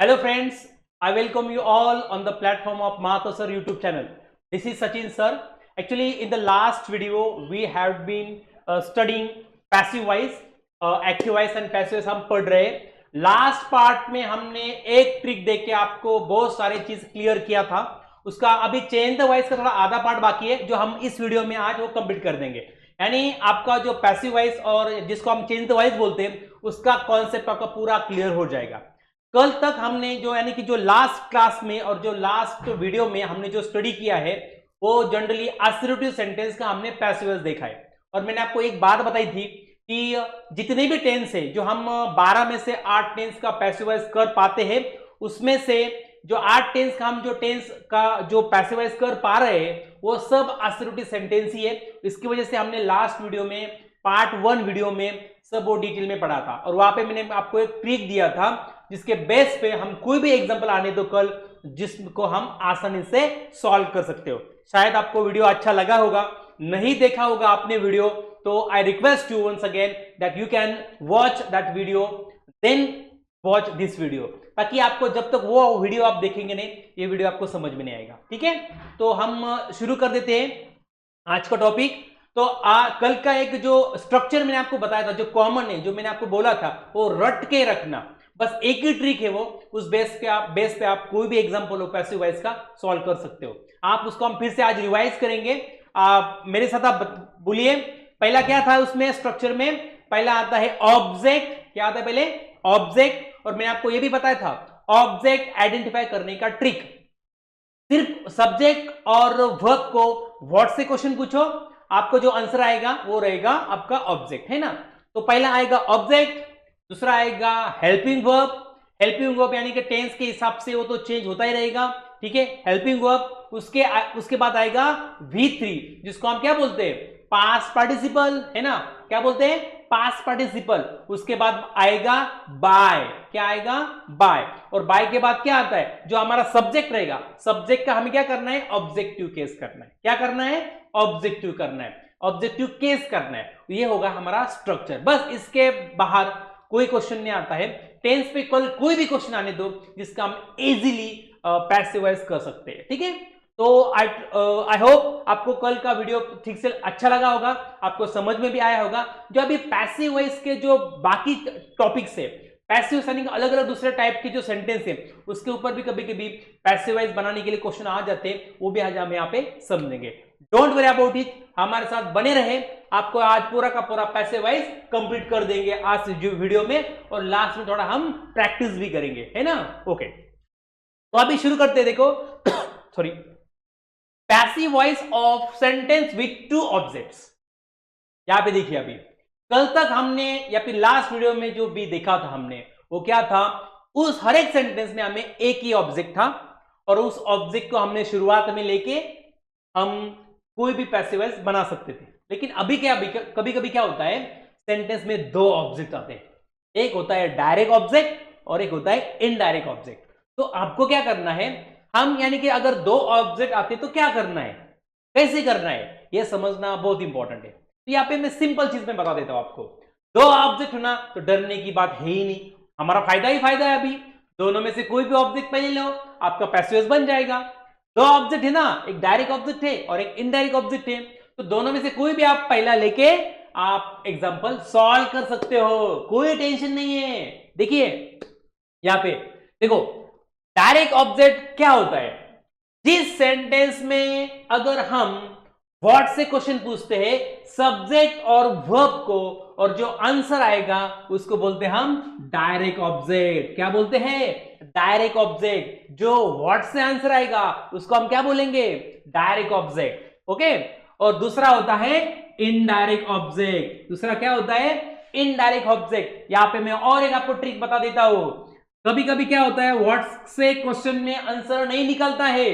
Hello friends, I welcome you all on the platform of Mahato Sir YouTube channel. This is Sachin Sir. Actually, in the last video, we have been studying passive voice, active voice and passive voice हम पढ़ रहे हैं. Last part में हमने एक trick देके आपको बहुत सारी चीज क्लियर किया था. उसका अभी चेंज द वॉइस का थोड़ा आधा पार्ट बाकी है जो हम इस वीडियो में आज वो कंप्लीट कर देंगे. यानी आपका जो पैसिव वॉइस और जिसको हम चेंज द वॉइस बोलते हैं उसका कॉन्सेप्ट आपका पूरा क्लियर हो जाएगा. कल तक हमने जो यानी कि जो लास्ट क्लास में और जो लास्ट वीडियो में हमने जो स्टडी किया है वो जनरली असर्टिव सेंटेंस का हमने पैसिव वॉइस देखा है. और मैंने आपको एक बात बताई थी कि जितने भी टेंस है जो हम 12 में से 8 टेंस का पैसिव वॉइस कर पाते हैं उसमें से जो 8 टेंस का हम जो टेंस का जो पैसिव वॉइस कर पा रहे हैं वो सब असर्टिव सेंटेंस ही है. इसकी वजह से हमने लास्ट वीडियो में पार्ट 1 वीडियो में सब वो डिटेल में पढ़ा था और वहां पे मैंने आपको एक ट्रिक दिया था जिसके बेस पे हम कोई भी एग्जांपल आने दो कल जिसको हम आसानी से सॉल्व कर सकते हो. शायद आपको वीडियो अच्छा लगा होगा, नहीं देखा होगा आपने वीडियो तो I request you once again that you can watch that video then watch this video, ताकि आपको जब तक वो वीडियो आप देखेंगे नहीं ये वीडियो आपको समझ में नहीं आएगा. ठीक है, तो हम शुरू कर देते हैं आज का टॉपिक. तो कल का एक जो स्ट्रक्चर मैंने आपको बताया था जो कॉमन है जो मैंने आपको बोला था वो रट के रखना, बस एक ही ट्रिक है वो. उस बेस पे आप कोई भी एग्जांपल हो पैसिव वॉइस का सॉल्व कर सकते हो. आप उसको हम फिर से आज रिवाइज करेंगे. मेरे साथ आप बोलिए पहला क्या था उसमें स्ट्रक्चर में. पहला आता है ऑब्जेक्ट. क्या आता है पहले? ऑब्जेक्ट. और मैंने आपको यह भी बताया था ऑब्जेक्ट आइडेंटिफाई करने का ट्रिक. सिर्फ सब्जेक्ट और वर्ब को व्हाट से क्वेश्चन पूछो आपको जो आंसर आएगा वो रहेगा आपका ऑब्जेक्ट, है ना. तो पहला आएगा ऑब्जेक्ट, दूसरा आएगा हेल्पिंग वर्ब. हेल्पिंग वर्ब यानी कि टेंस के हिसाब से वो तो चेंज होता ही रहेगा. ठीक है, हेल्पिंग वर्ब. उसके बाद आएगा V3 जिसको हम क्या बोलते हैं? पास्ट पार्टिसिपल, है ना. क्या बोलते हैं? Past participle. उसके बाद आएगा बाय. क्या आएगा? बाय. और बाय के बाद क्या आता है? जो हमारा सब्जेक्ट रहेगा, सब्जेक्ट का हमें क्या करना है? ऑब्जेक्टिव केस करना है. क्या करना है? ऑब्जेक्टिव करना है, ऑब्जेक्टिव केस करना है. ये होगा हमारा स्ट्रक्चर. बस इसके बाहर कोई क्वेश्चन नहीं आता है. टेंस पे कल कोई भी क्वेश्चन आने दो जिसका हम इजीली पैसिव वॉइस कर सकते हैं. ठीक है, तो आई होप आपको कल का वीडियो ठीक से अच्छा लगा होगा, आपको समझ में भी आया होगा. जो अभी पैसिव वॉइस के जो बाकी टॉपिक्स है, पैसिव यानी अलग अलग दूसरे टाइप के जो सेंटेंस है उसके ऊपर भी कभी कभी पैसिव वॉइस बनाने के लिए क्वेश्चन आ जाते हैं, वो भी आज हम यहाँ पे समझेंगे. डोंट वरी अबाउट इट, हमारे साथ बने रहे. आपको आज पूरा का पूरा पैसिव वॉइस कंप्लीट कर देंगे आज वीडियो में और लास्ट में थोड़ा हम प्रैक्टिस भी करेंगे, है ना. ओके, तो अभी शुरू करते हैं. देखो sorry, passive voice of sentence with two objects. यहां पे देखिए अभी कल तक हमने या फिर लास्ट वीडियो में जो भी देखा था हमने वो क्या था? उस हर एक सेंटेंस में हमें एक ही ऑब्जेक्ट था और उस ऑब्जेक्ट को हमने शुरुआत में लेके हम कोई भी पैसिव वॉइस बना सकते थे. लेकिन अभी कभी कभी क्या होता है सेंटेंस में दो ऑब्जेक्ट आते हैं. एक होता है डायरेक्ट ऑब्जेक्ट और एक होता है इनडायरेक्ट ऑब्जेक्ट. तो आपको क्या करना है, हम यानी कि अगर दो ऑब्जेक्ट आते तो क्या करना है, कैसे करना है, यह समझना बहुत इंपॉर्टेंट है. तो यहाँ पे मैं सिंपल चीज में बता देता हूं आपको. दो ऑब्जेक्ट होना तो डरने की बात है ही नहीं, हमारा फायदा ही फायदा है. अभी दोनों में से कोई भी ऑब्जेक्ट पहले लो आपका पैसिव वॉइस बन जाएगा. दो ऑब्जेक्ट है ना, एक डायरेक्ट ऑब्जेक्ट है और एक इनडायरेक्ट ऑब्जेक्ट है, तो दोनों में से कोई भी आप पहला लेके आप एग्जांपल सॉल्व कर सकते हो, कोई टेंशन नहीं है. देखिए यहां पे देखो, डायरेक्ट ऑब्जेक्ट क्या होता है? जिस सेंटेंस में अगर हम व्हाट से क्वेश्चन पूछते हैं सब्जेक्ट और वर्ब को और जो आंसर आएगा उसको बोलते हैं हम डायरेक्ट ऑब्जेक्ट. क्या बोलते हैं? Direct object. जो व्हाट से आंसर आएगा उसको हम क्या बोलेंगे? Direct object. ओके, और दूसरा होता है इनडायरेक्ट ऑब्जेक्ट. दूसरा क्या होता है? Indirect object. यहां पे मैं और एक आपको ट्रिक बता देता हूं. कभी कभी क्या होता है व्हाट से क्वेश्चन में आंसर नहीं निकलता है,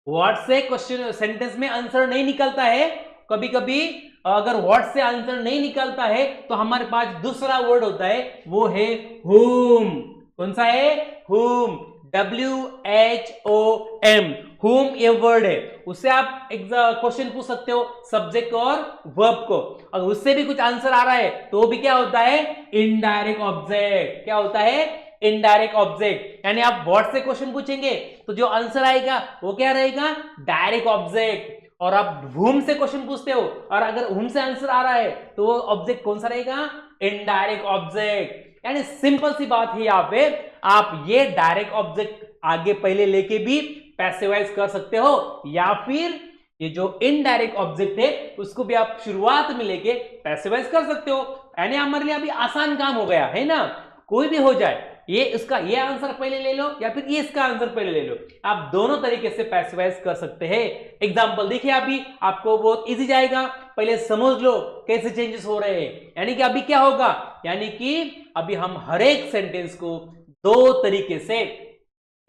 व्हाट से क्वेश्चन सेंटेंस में आंसर नहीं निकलता है. कभी कभी अगर व्हाट से आंसर नहीं निकलता है तो हमारे पास दूसरा वर्ड होता है, वो है whom. कौन सा है? whom. WHOM. whom ये वर्ड है, उससे आप एक क्वेश्चन पूछ सकते हो सब्जेक्ट और वर्ब को. अगर उससे भी कुछ आंसर आ रहा है तो भी क्या होता है? Indirect object. क्या होता है? Indirect object. यानी आप व्हाट से क्वेश्चन पूछेंगे तो जो आंसर आएगा वो क्या रहेगा, डायरेक्ट ऑब्जेक्ट। और आप whom से क्वेश्चन पूछते हो और अगर whom से आंसर आ रहा है तो वो ऑब्जेक्ट कौन सा रहेगा, इनडायरेक्ट ऑब्जेक्ट। यानी सिंपल सी बात है, यहाँ पे आप ये डायरेक्ट ऑब्जेक्ट आगे पहले लेके भी पैसिवाइज कर सकते हो, या फिर ये जो इनडायरेक्ट ऑब्जेक्ट है उसको भी आप शुरुआत में लेके पैसिवाइज कर सकते हो। यानी हमारे लिए अभी आसान काम हो गया है ना, कोई भी हो जाए, ये इसका ये आंसर पहले ले लो या फिर ये इसका आंसर पहले ले लो, आप दोनों तरीके से पैसिवाइज कर सकते हैं। एग्जांपल देखिए, अभी आपको बहुत इजी जाएगा, पहले समझ लो कैसे चेंजेस हो रहे हैं। यानी कि अभी क्या होगा, यानी कि अभी हम हर एक सेंटेंस को दो तरीके से,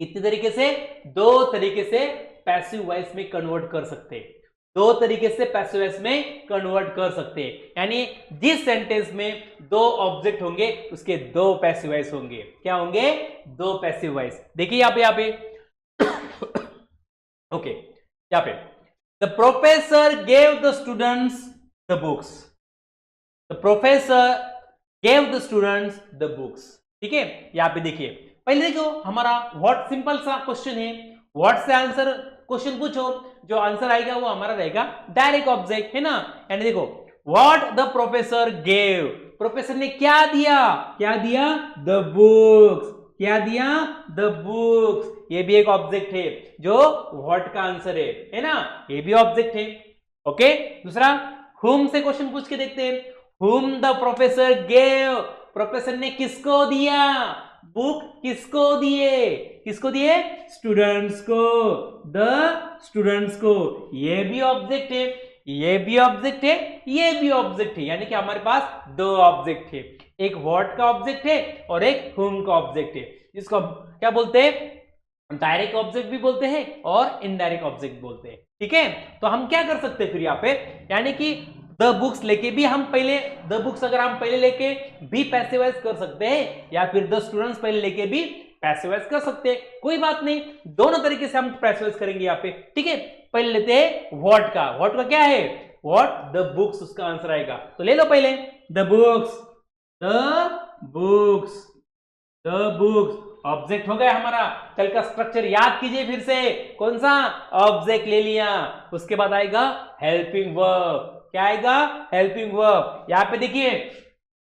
कितने तरीके से, दो तरीके से पैसिव वॉइस में कन्वर्ट कर सकते हैं, दो तरीके से पैसिव वॉइस में कन्वर्ट कर सकते हैं। यानी जिस सेंटेंस में दो ऑब्जेक्ट होंगे उसके दो पैसिव वॉइस होंगे। क्या होंगे, दो पैसिव वॉइस। देखिए यहाँ पे ओके, यहाँ पे the professor gave the students the books, the professor gave the students the books. ठीक है, यहाँ पे देखिए पहले देखो हमारा व्हाट, सिंपल सा क्वेश्चन है, व्हाट से आंसर क्वेश्चन पूछो, जो आंसर आएगा वो हमारा रहेगा डायरेक्ट ऑब्जेक्ट, है ना। यानी देखो what the professor gave, professor ने क्या दिया, क्या दिया, द बुक्स, क्या दिया, द बुक्स। ये भी एक ऑब्जेक्ट है जो व्हाट का आंसर है ना, ये भी ऑब्जेक्ट है। ओके, दूसरा हुम से क्वेश्चन पूछ के देखते हैं, whom the professor gave, professor ने किसको दिया, बुक किसको दिए, किसको दिए, स्टूडेंट्स को, द स्टूडेंट्स को। ये भी ऑब्जेक्ट है, ये भी ऑब्जेक्ट है, ये भी ऑब्जेक्ट है। यानी कि हमारे पास दो ऑब्जेक्ट है, एक व्हाट का ऑब्जेक्ट है और एक हुम का ऑब्जेक्ट है। इसको हम क्या बोलते हैं, डायरेक्ट ऑब्जेक्ट भी बोलते हैं और इनडायरेक्ट ऑब्जेक्ट बोलते हैं। ठीक है, तो हम क्या कर सकते हैं फिर यहाँ पे, यानी कि द बुक्स लेके भी हम पहले, द बुक्स अगर हम पहले लेके भी पैसिवाइज कर सकते हैं, या फिर द स्टूडेंट्स पहले लेके भी पैसिवाइज कर सकते हैं, कोई बात नहीं, दोनों तरीके से हम पैसिवाइज करेंगे यहाँ पे। ठीक है, पहले लेते हैं व्हाट का, व्हाट का क्या है, व्हाट द बुक्स, उसका आंसर आएगा, तो ले लो पहले the books, the books, the books object हो गया हमारा। कल का स्ट्रक्चर याद कीजिए फिर से, कौन सा, ऑब्जेक्ट ले लिया, उसके बाद आएगा हेल्पिंग वर्ब, क्या आएगा, हेल्पिंग वर्ब। यहां पे देखिए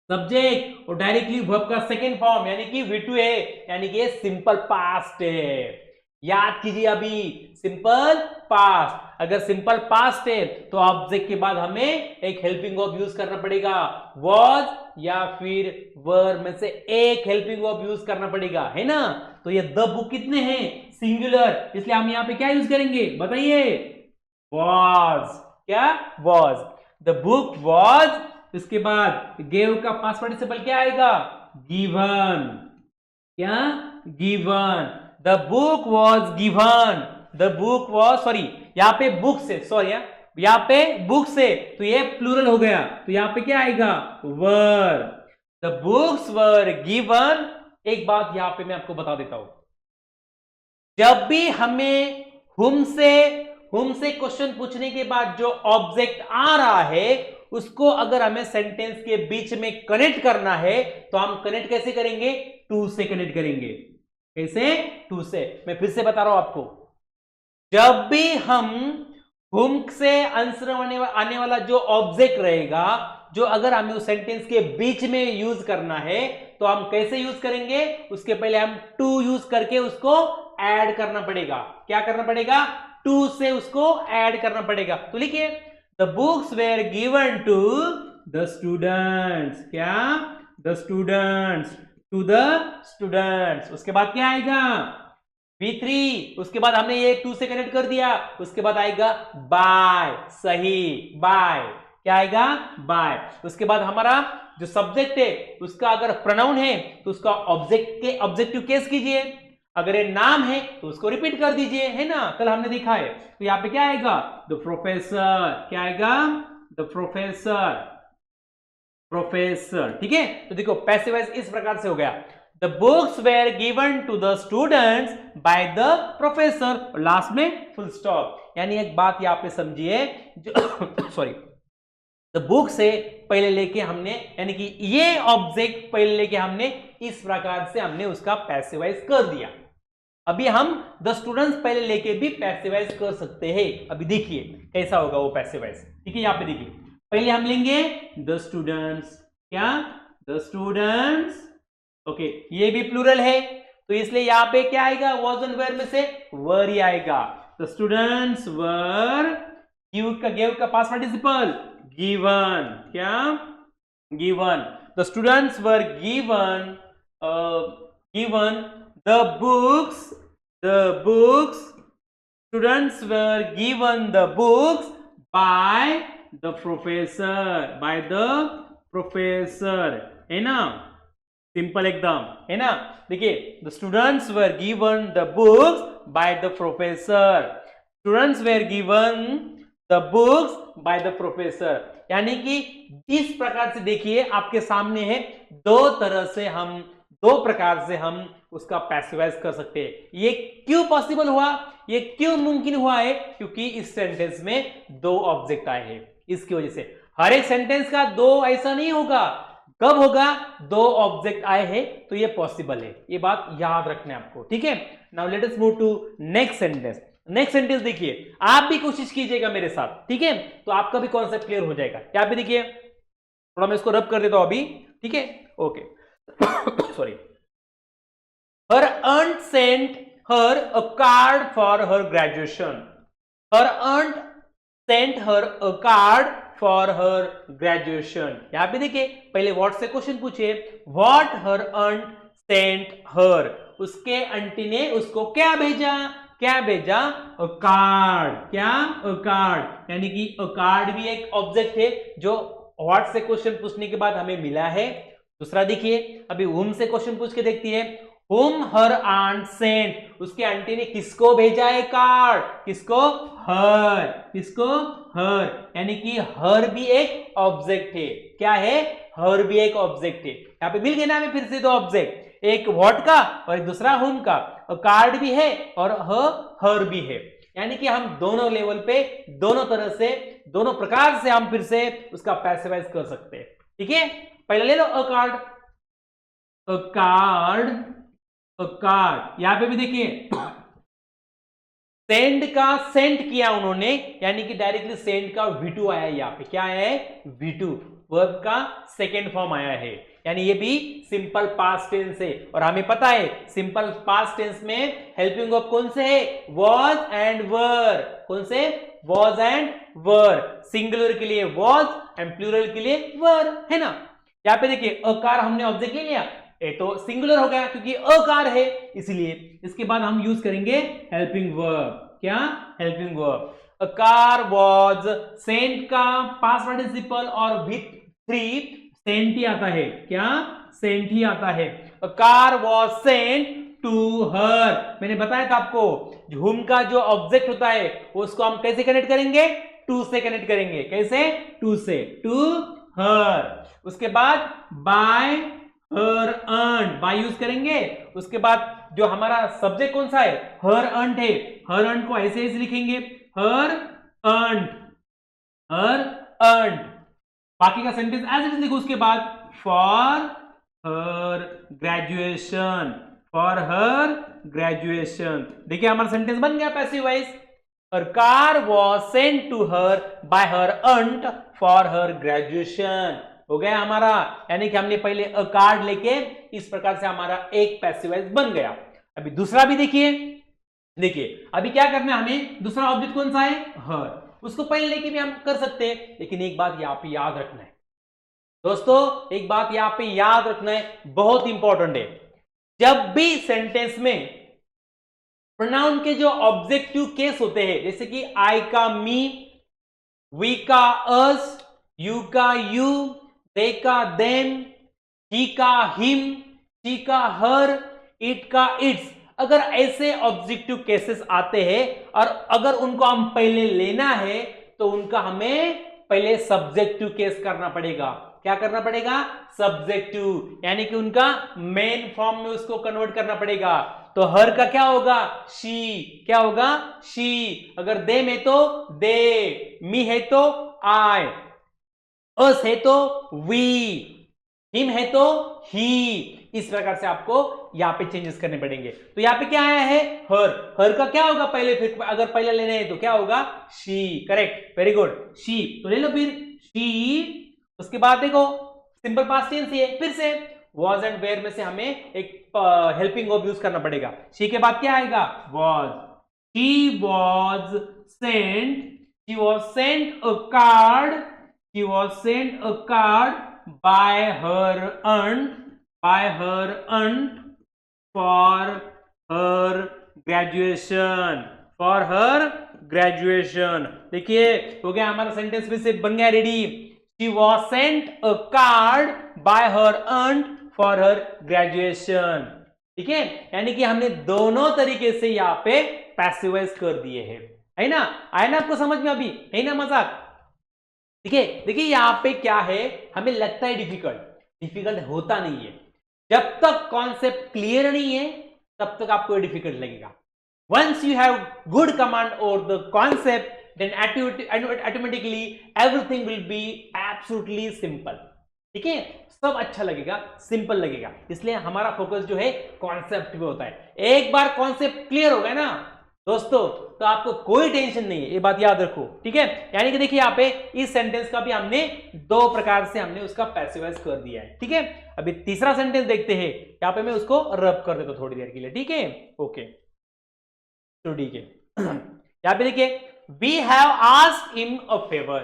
सब्जेक्ट और डायरेक्टली वर्ब का सेकेंड फॉर्म यानी कि V2 है, यानी कि सिंपल पास्ट है। याद कीजिए अभी सिंपल पास्ट, अगर सिंपल पास्ट है तो ऑब्जेक्ट के बाद हमें एक हेल्पिंग वर्ब यूज करना पड़ेगा, वॉज या फिर वर में से एक हेल्पिंग वर्ब यूज करना पड़ेगा, है ना। तो ये द बुक कितने हैं, सिंगुलर, इसलिए हम यहां पे क्या यूज करेंगे बताइए, वॉज, क्या, वॉज, द बुक वॉज। इसके बाद गेव का पास्ट पार्टिसिपल क्या आएगा, गिवन, क्या, given, the book was given, the book was, sorry यहां पे बुक से, सॉरी यहां पे बुक से, तो ये प्लूरल हो गया, तो यहां पे क्या आएगा, वर, द बुक्स वर गिवन। एक बात यहां पे मैं आपको बता देता हूं, जब भी हमें हुम से क्वेश्चन पूछने के बाद जो ऑब्जेक्ट आ रहा है उसको अगर हमें सेंटेंस के बीच में कनेक्ट करना है तो हम कनेक्ट कैसे करेंगे, टू से कनेक्ट करेंगे। कैसे, टू से। मैं फिर से बता रहा हूं आपको, जब भी हम हुम से आंसर आने वाला जो ऑब्जेक्ट रहेगा, जो अगर हमें उस सेंटेंस के बीच में यूज करना है तो हम कैसे यूज करेंगे, उसके पहले हम टू यूज करके उसको ऐड करना पड़ेगा। क्या करना पड़ेगा, टू से उसको ऐड करना पड़ेगा। तो लिखिए the books were given to the students, क्या, the students, to the students. उसके बाद क्या आएगा, V3, उसके बाद हमने ये टू से कनेक्ट कर दिया, उसके बाद आएगा बाय, सही, बाय, क्या आएगा, बाय। उसके बाद हमारा जो सब्जेक्ट है उसका अगर प्रोनाउन है तो उसका ऑब्जेक्ट के ऑब्जेक्टिव केस कीजिए, अगर ये नाम है तो उसको रिपीट कर दीजिए, है ना, कल हमने देखा है। तो यहाँ पे क्या आएगा, द प्रोफेसर, क्या आएगा, द प्रोफेसर, प्रोफेसर। ठीक है, तो देखो पैसिव वॉइस इस प्रकार से हो गया, the books were given to the students by the professor, last में फुल स्टॉप। यानी एक बात यहाँ पे समझिए, जो सॉरी, द बुक से पहले लेके हमने, यानी कि ये ऑब्जेक्ट पहले लेके हमने इस प्रकार से हमने उसका पैसिवाइज कर दिया। अभी हम द स्टूडेंट्स पहले लेके भी पैसिवाइज कर सकते हैं। अभी देखिए कैसा होगा वो पैसिवाइज। ठीक है, यहां पे देखिए पहले हम लेंगे द स्टूडेंट्स, क्या द स्टूडेंट्स, ओके ये भी प्लूरल है तो इसलिए यहां पे क्या आएगा, वॉज एंड वेयर में से वर ही आएगा। द स्टूडेंट्स वर, गेव का पास्ट पार्टिसिपल गिवन, क्या given, the students were given, given the books, students were given the books by the professor, है ना, सिंपल एकदम, है ना। देखिए the students were given the books by the professor, students were given the books by the professor, यानी कि इस प्रकार से देखिए आपके सामने है, दो प्रकार से हम उसका पैसिवाइज कर सकते हैं। ये क्यों पॉसिबल हुआ, ये क्यों मुमकिन हुआ है, क्योंकि इस सेंटेंस में दो ऑब्जेक्ट आए हैं। इसकी वजह से हर एक सेंटेंस का दो ऐसा नहीं होगा, कब होगा, दो ऑब्जेक्ट आए हैं तो ये पॉसिबल है। ये बात याद रखना है आपको, ठीक है। Now let us move to next sentence. Next sentence देखिए, आप भी कोशिश कीजिएगा मेरे साथ, ठीक है, तो आपका भी कॉन्सेप्ट क्लियर हो जाएगा। क्या पे देखिए, थोड़ा मैं इसको रब कर देता हूं अभी, ठीक है, okay sorry. Her aunt sent her a card for her graduation. Her aunt sent her a card for her graduation. यहां पे देखिए पहले what से क्वेश्चन पूछे, what her aunt sent her, उसके आंटी ने उसको क्या भेजा, क्या भेजा, a card, क्या a card, यानी कि a card भी एक ऑब्जेक्ट है जो what से क्वेश्चन पूछने के बाद हमें मिला है। दूसरा देखिए, अभी whom से क्वेश्चन पूछ के देखती है, whom her aunt sent, उसके आंटी ने किसको भेजा है कार्ड, किसको, her, किसको, her, यानी कि her भी एक ऑब्जेक्ट है। क्या है, her भी एक ऑब्जेक्ट है। यहाँ पे मिल गए ना हमें फिर से दो ऑब्जेक्ट, एक what का और एक दूसरा whom का, और कार्ड भी है और her भी है, यानी कि हम दोनों लेवल पे, दोनों तरह से, दोनों प्रकार से हम फिर से उसका पैसिवाइज कर सकते हैं। ठीक है, पहले ले लो a card, a card, a card. यहां पे भी देखिए सेंड का सेंड किया उन्होंने, यानी कि डायरेक्टली सेंड का V2 आया है। यहाँ पे क्या आया है, V2, वर्ब का सेकेंड फॉर्म आया है, यानी ये भी सिंपल पास्ट टेंस है। और हमें पता है सिंपल पास्ट टेंस में हेल्पिंग वर्ब कौन से है, वॉज एंड वर। कौन से, वॉज एंड वर। सिंगुलर के लिए वॉज एंड प्लूरल के लिए वर, है ना। यहाँ पे देखिए अकार हमने ऑब्जेक्ट ले लिया, ये तो सिंगुलर हो गया क्योंकि अकार है, इसलिए इसके बाद हम यूज करेंगे हेल्पिंग वर्ब। क्या, helping verb. A car was sent का पास्ट पार्टिसिपल और विथ 3 सेंट ही आता है। क्या, सेंट ही आता है। A car was sent to her. मैंने बताया था आपको हुम का जो ऑब्जेक्ट होता है उसको हम कैसे कनेक्ट करेंगे, टू से कनेक्ट करेंगे। कैसे, टू से, टू हर। उसके बाद by her earned, by use करेंगे। उसके बाद जो हमारा सब्जेक्ट कौन सा है, हर अर्न्ड है, हर अर्न्ड को ऐसे ऐसे लिखेंगे, हर अर्न्ड, हर अर्न्ड। बाकी का सेंटेंस एज इट इज लिखो। उसके बाद for her graduation, for her graduation. देखिए हमारा सेंटेंस बन गया passive voice. Her car was sent to her by her earned for her graduation. हो गया हमारा, यानी कि हमने पहले अ कार्ड लेके इस प्रकार से हमारा एक पैसिव वॉइस बन गया। अभी दूसरा भी देखिए, देखिए अभी क्या करना है हमें, दूसरा ऑब्जेक्ट कौन सा है, हर। उसको पहले लेके भी हम कर सकते हैं, लेकिन एक बात यहाँ पे याद रखना है दोस्तों, एक बात यहाँ पे याद रखना है, बहुत इंपॉर्टेंट है। जब भी सेंटेंस में प्रोनाउन के जो ऑब्जेक्टिव केस होते हैं, जैसे कि आई का मी, वी का अस, यू का यू, दे का देम, ही का हिम, शी का हर, इट का इट्स, अगर ऐसे ऑब्जेक्टिव केसेस आते हैं और अगर उनको हम पहले लेना है तो उनका हमें पहले सब्जेक्टिव केस करना पड़ेगा। क्या करना पड़ेगा, सब्जेक्टिव, यानी कि उनका मेन फॉर्म में उसको कन्वर्ट करना पड़ेगा। तो हर का क्या होगा, शी, क्या होगा, शी। अगर दे में तो दे, मी है तो आई, अस है तो वी, हिम है तो ही। इस प्रकार से आपको यहाँ पे चेंजेस करने पड़ेंगे। तो यहाँ पे क्या आया है, हर। हर का क्या होगा पहले, फिर अगर पहले लेने हैं तो क्या होगा, she. Correct, very good, she. तो ले लो फिर शी। उसके बाद देखो सिंपल पास्ट टेंस है, फिर से वॉज एंड वेयर में से हमें एक हेल्पिंग वर्ब यूज करना पड़ेगा। शी के बाद क्या आएगा, was. She was sent, she was sent a card, she was sent a card by her aunt for her graduation, for her graduation। देखिए हो गया हमारा सेंटेंस, फिर से बन गया ready. she was sent a card by her aunt for her graduation। ठीक है, यानी कि हमने दोनों तरीके से यहाँ पे पैसिवाइज कर दिए हैं, है ना। आया ना आपको समझ में अभी, है ना मजाक। देखिए यहां पे क्या है, हमें लगता है डिफिकल्ट, डिफिकल्ट होता नहीं है। जब तक कॉन्सेप्ट क्लियर नहीं है तब तक आपको डिफिकल्ट लगेगा। Once you have good command over the concept then automatically everything will be absolutely simple. ठीक है, सब अच्छा लगेगा, सिंपल लगेगा। इसलिए हमारा फोकस जो है कॉन्सेप्ट पे होता है। एक बार कॉन्सेप्ट क्लियर हो गया ना दोस्तों, तो आपको कोई टेंशन नहीं है, ये बात याद रखो। ठीक है, यानी कि देखिए यहाँ पे इस सेंटेंस का भी हमने दो प्रकार से हमने उसका पैसिवाइज कर दिया है। ठीक है, अभी तीसरा सेंटेंस देखते हैं। यहाँ पे मैं उसको रब कर देता हूं थोड़ी देर के लिए। ठीक है, ओके, तो ठीक है। यहाँ पे देखिए, we have asked him a favour,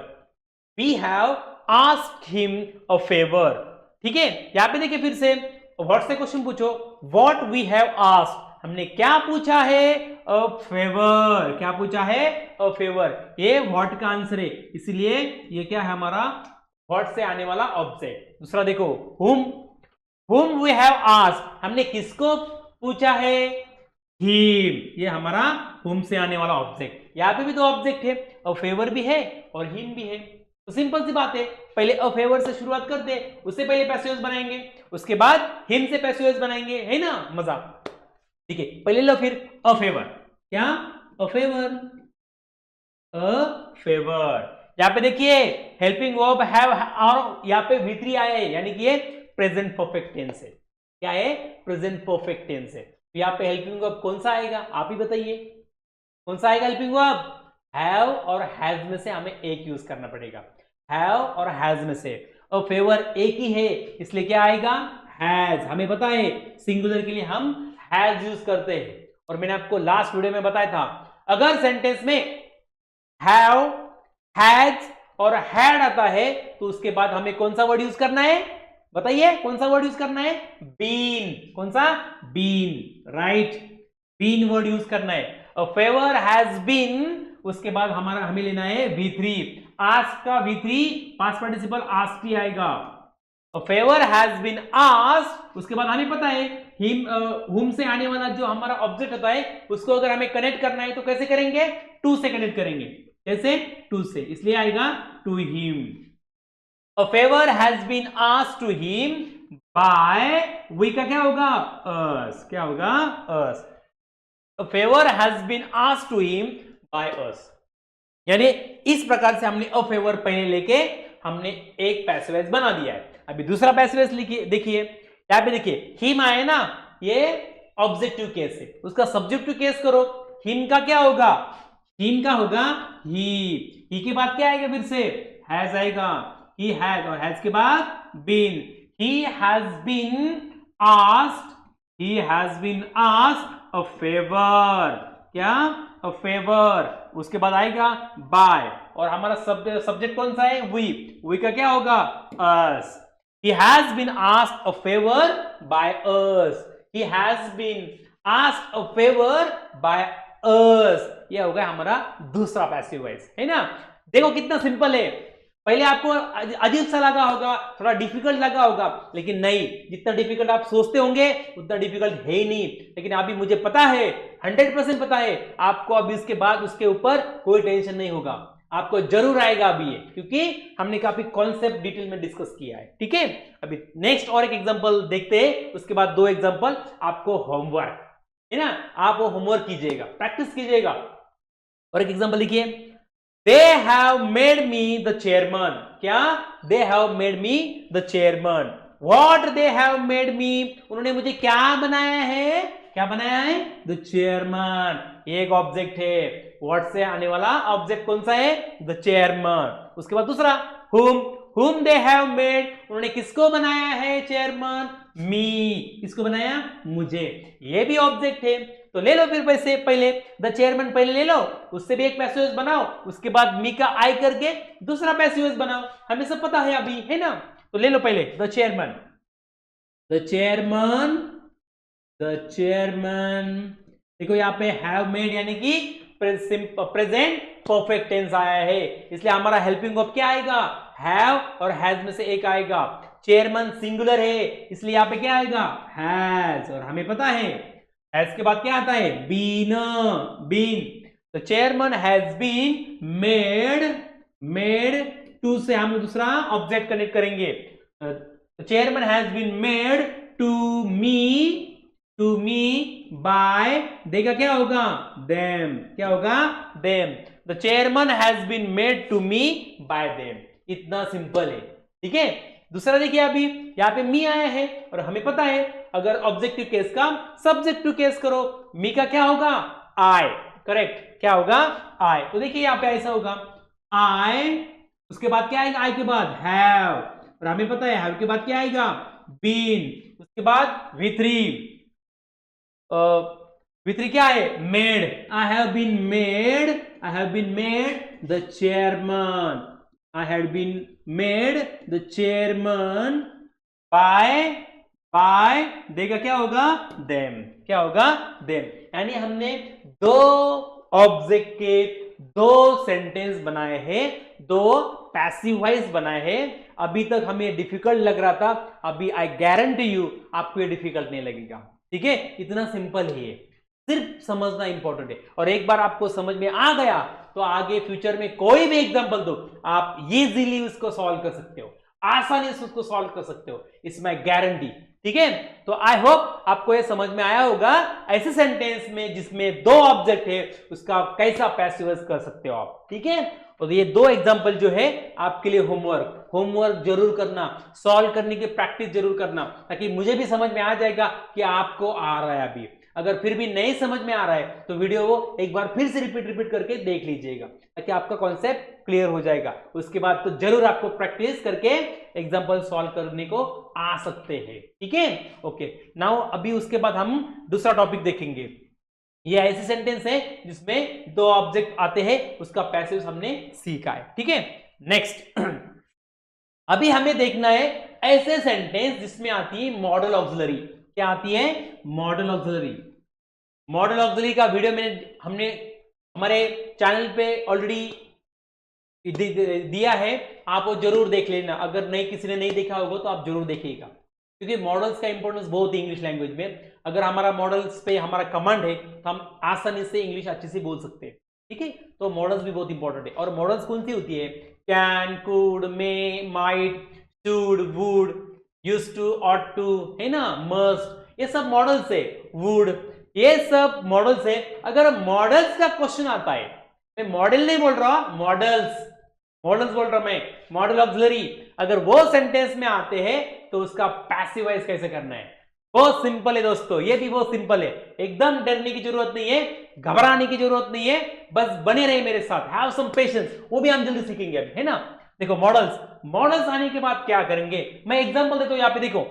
we have asked him a favour. ठीक है, यहाँ पे देखिए फिर से व्हाट से क्वेश्चन पूछो, व्हाट वी हैव आस्क्ड, हमने क्या पूछा है, अ फेवर। क्या पूछा है, अ फेवर। ये व्हाट का आंसर है, इसलिए ये क्या है हमारा व्हाट से आने वाला ऑब्जेक्ट। दूसरा देखो, whom we have asked, हमने किसको पूछा है, him, ये हमारा whom से आने वाला ऑब्जेक्ट। यहाँ पे भी दो ऑब्जेक्ट है, अ फेवर भी है और him भी है। तो सिंपल सी बात है, पहले अ फेवर से शुरुआत करते, उससे पहले पैसिव्स बनाएंगे, उसके बाद हिम से पैसिव्स बनाएंगे, है ना मजा। ठीक है, पहले लो फिर अ फेवर। क्या, अ फेवर, अ फेवर। यहां पे देखिए हेल्पिंग वर्ब हैव, और यहां पे V3 आया है, यानी कि ये प्रेजेंट परफेक्ट टेंस है। क्या है, प्रेजेंट परफेक्ट टेंस है। तो यहां पे हेल्पिंग वर्ब कौन सा आएगा, आप ही बताइए कौन सा आएगा हेल्पिंग वर्ब। हैव और हैज में से हमें एक यूज करना पड़ेगा, हैव और हैज में से। अ फेवर एक ही है, इसलिए क्या आएगा, हैज। हमें पता है सिंगुलर के लिए हम हैज यूज करते हैं, और मैंने आपको लास्ट वीडियो में बताया था, अगर सेंटेंस में हैव, हैज और हैड आता है तो उसके बाद हमें कौन सा वर्ड यूज करना है, बताइए कौन सा वर्ड यूज करना है, बीन। कौन सा, been, right, been word use करना है। अ फेवर हैज बीन, उसके बाद हमारा हमें लेना है V3। आस्क का V3 past participle ask he आएगा। A favor has been asked, उसके बाद हमें पता है हिम, हुम से आने वाला जो हमारा ऑब्जेक्ट होता है उसको अगर हमें कनेक्ट करना है तो कैसे करेंगे, टू से कनेक्ट करेंगे। कैसे, टू से, इसलिए आएगा to him. A favor has been asked to him by, we का क्या होगा, us। क्या होगा, us। A favor has been asked to him by us। यानी इस प्रकार से हमने अ फेवर पहले लेके हमने एक पैसिवाइज बना दिया है। अभी दूसरा पैसिवाइज लिखिए, देखिए यहाँ पे देखिए हिम आए ना, ये ऑब्जेक्टिव केस है, उसका सब्जेक्टिव केस करो, हिम का क्या होगा, हिम का होगा ही के बाद क्या आएगा, फिर से हैज आएगा, ही हैज, और हैज के बाद been. He has been asked, he has been asked a favour. क्या, अ फेवर। उसके बाद आएगा बाय, और हमारा सब्जेक्ट कौन सा है, वी का क्या होगा, अस। He has been asked a favor by us, he has been asked a favor by us। ये होगा हमारा दूसरा पैसिव वॉइस, है ना। देखो कितना सिंपल है, पहले आपको अजीब सा लगा होगा, थोड़ा डिफिकल्ट लगा होगा, लेकिन नहीं, जितना डिफिकल्ट आप सोचते होंगे उतना डिफिकल्ट है ही नहीं। लेकिन अभी मुझे पता है, 100% पता है आपको, अभी इसके बाद उसके ऊपर कोई टेंशन नहीं होगा, आपको जरूर आएगा अभी ये, क्योंकि हमने काफी कॉन्सेप्ट डिटेल में डिस्कस किया है। ठीक है, अभी नेक्स्ट और एक एग्जांपल देखते हैं, उसके बाद दो एग्जांपल आपको होमवर्क, है ना, आप वो होमवर्क कीजिएगा, प्रैक्टिस कीजिएगा। और एक एग्जांपल लिखिए, they have made me the chairman. क्या? They have made me the chairman. What they have made me, उन्होंने मुझे क्या बनाया है? क्या बनाया है? The chairman. एक ऑब्जेक्ट है, व्हाट से आने वाला ऑब्जेक्ट कौन सा है? The chairman. उसके बाद दूसरा whom they have made, उन्होंने किसको बनाया है चेयरमैन? मी। किसको बनाया? मुझे। ये भी ऑब्जेक्ट है, तो ले लो फिर पैसे, पहले द चेयरमैन पहले ले लो, उससे भी एक पैसिव बनाओ, उसके बाद मी का आई करके दूसरा पैसिव बनाओ, हमें सब पता है अभी, है ना? तो ले लो पहले the chairman. The chairman, the chairman, देखो यहाँ पे हैव मेड यानी कि प्रेजेंट परफेक्ट टेंस आया है, इसलिए हमारा हेल्पिंग वर्ब क्या आएगा? हैव और हैज में से एक आएगा। चेयरमैन सिंगुलर है, इसलिए यहाँ पे क्या आएगा? हैज, और हमें पता है हैज के बाद क्या आता है? बीन। बीन, तो chairman has been made to से हम दूसरा ऑब्जेक्ट कनेक्ट करेंगे। Chairman has been made to me by, देगा क्या होगा? देम। क्या होगा? Them. The chairman has been made to me by them. इतना सिंपल है, ठीक है। दूसरा देखिए, अभी यहाँ पे मी आया है और हमें पता है अगर ऑब्जेक्टिव केस का सब्जेक्टिव केस करो, मी का क्या होगा? आई। करेक्ट, क्या होगा? आई। तो देखिए यहाँ पे ऐसा होगा आई, उसके बाद क्या आएगा? आई के बाद हैव, और हमें पता है हैव के बाद क्या आएगा? बीन। उसके बाद V3, V3 क्या है? Made. I have been made the chairman. I had been made the chairman by देगा क्या होगा? them। क्या होगा? them। यानी हमने दो ऑब्जेक्ट के दो सेंटेंस बनाए हैं, दो पैसिव वॉइस बनाए हैं। अभी तक हमें डिफिकल्ट लग रहा था, अभी आई गारंटी यू आपको ये डिफिकल्ट नहीं लगेगा, ठीक है। इतना सिंपल ही है, सिर्फ समझना इंपॉर्टेंट है, और एक बार आपको समझ में आ गया तो आगे फ्यूचर में कोई भी एग्जांपल दो आप इजीली उसको सॉल्व कर सकते हो, आसानी से उसको सॉल्व कर सकते हो, इट्स माय गारंटी, ठीक है। तो आई होप आपको ये समझ में आया होगा ऐसे सेंटेंस में जिसमें दो ऑब्जेक्ट है उसका कैसा पैसिव कर सकते हो आप, ठीक है। तो ये दो एग्जांपल जो है आपके लिए होमवर्क जरूर करना, सॉल्व करने की प्रैक्टिस जरूर करना, ताकि मुझे भी समझ में आ जाएगा कि आपको आ रहा है। अभी अगर फिर भी नहीं समझ में आ रहा है तो वीडियो को एक बार फिर से रिपीट करके देख लीजिएगा, ताकि आपका कॉन्सेप्ट क्लियर हो जाएगा। उसके बाद तो जरूर आपको प्रैक्टिस करके एग्जांपल सॉल्व करने को आ सकते हैं, ठीक है। ओके, नाउ अभी उसके बाद हम दूसरा टॉपिक देखेंगे। ये ऐसे सेंटेंस है जिसमें दो ऑब्जेक्ट आते हैं, उसका पैसिव हमने सीखा है, ठीक है। नेक्स्ट अभी हमें देखना है ऐसे सेंटेंस जिसमें आती है मॉडल ऑक्सिलरी। क्या आती है? Model auxiliary. मॉडल ऑक्सिलरी का वीडियो हमने हमारे चैनल पे ऑलरेडी दिया है, आप वो जरूर देख लेना। अगर नहीं किसी ने नहीं देखा होगा तो आप जरूर देखिएगा, क्योंकि मॉडल्स का इंपॉर्टेंस बहुत है इंग्लिश लैंग्वेज में। अगर हमारा मॉडल्स पे हमारा कमांड है तो हम आसानी से इंग्लिश अच्छे से बोल सकते हैं, ठीक है। तो मॉडल्स भी बहुत इंपॉर्टेंट है। और मॉडल्स कौन सी होती है? Can, could, may, might, should, would, used to, ought to, है ना, मस्ट, ये सब मॉडल्स है। वुड, ये सब मॉडल्स है। अगर मॉडल्स का क्वेश्चन आता है, मैं मॉडल नहीं बोल रहा, मॉडल्स बोल रहा मैं, मॉडल ऑक्सिलरी, अगर वो सेंटेंस में आते हैं तो उसका पैसिव वॉइस कैसे करना है, बहुत सिंपल है दोस्तों। ये भी बहुत सिंपल है, एकदम डरने की जरूरत नहीं है, घबराने की जरूरत नहीं है, बस बने रहे मेरे साथ, हैव सम पेशेंस, वो भी हम जल्दी सीखेंगे अभी, है ना। देखो मॉडल्स आने के बाद क्या करेंगे, मैं एग्जांपल देता हूं। यहाँ पे देखो,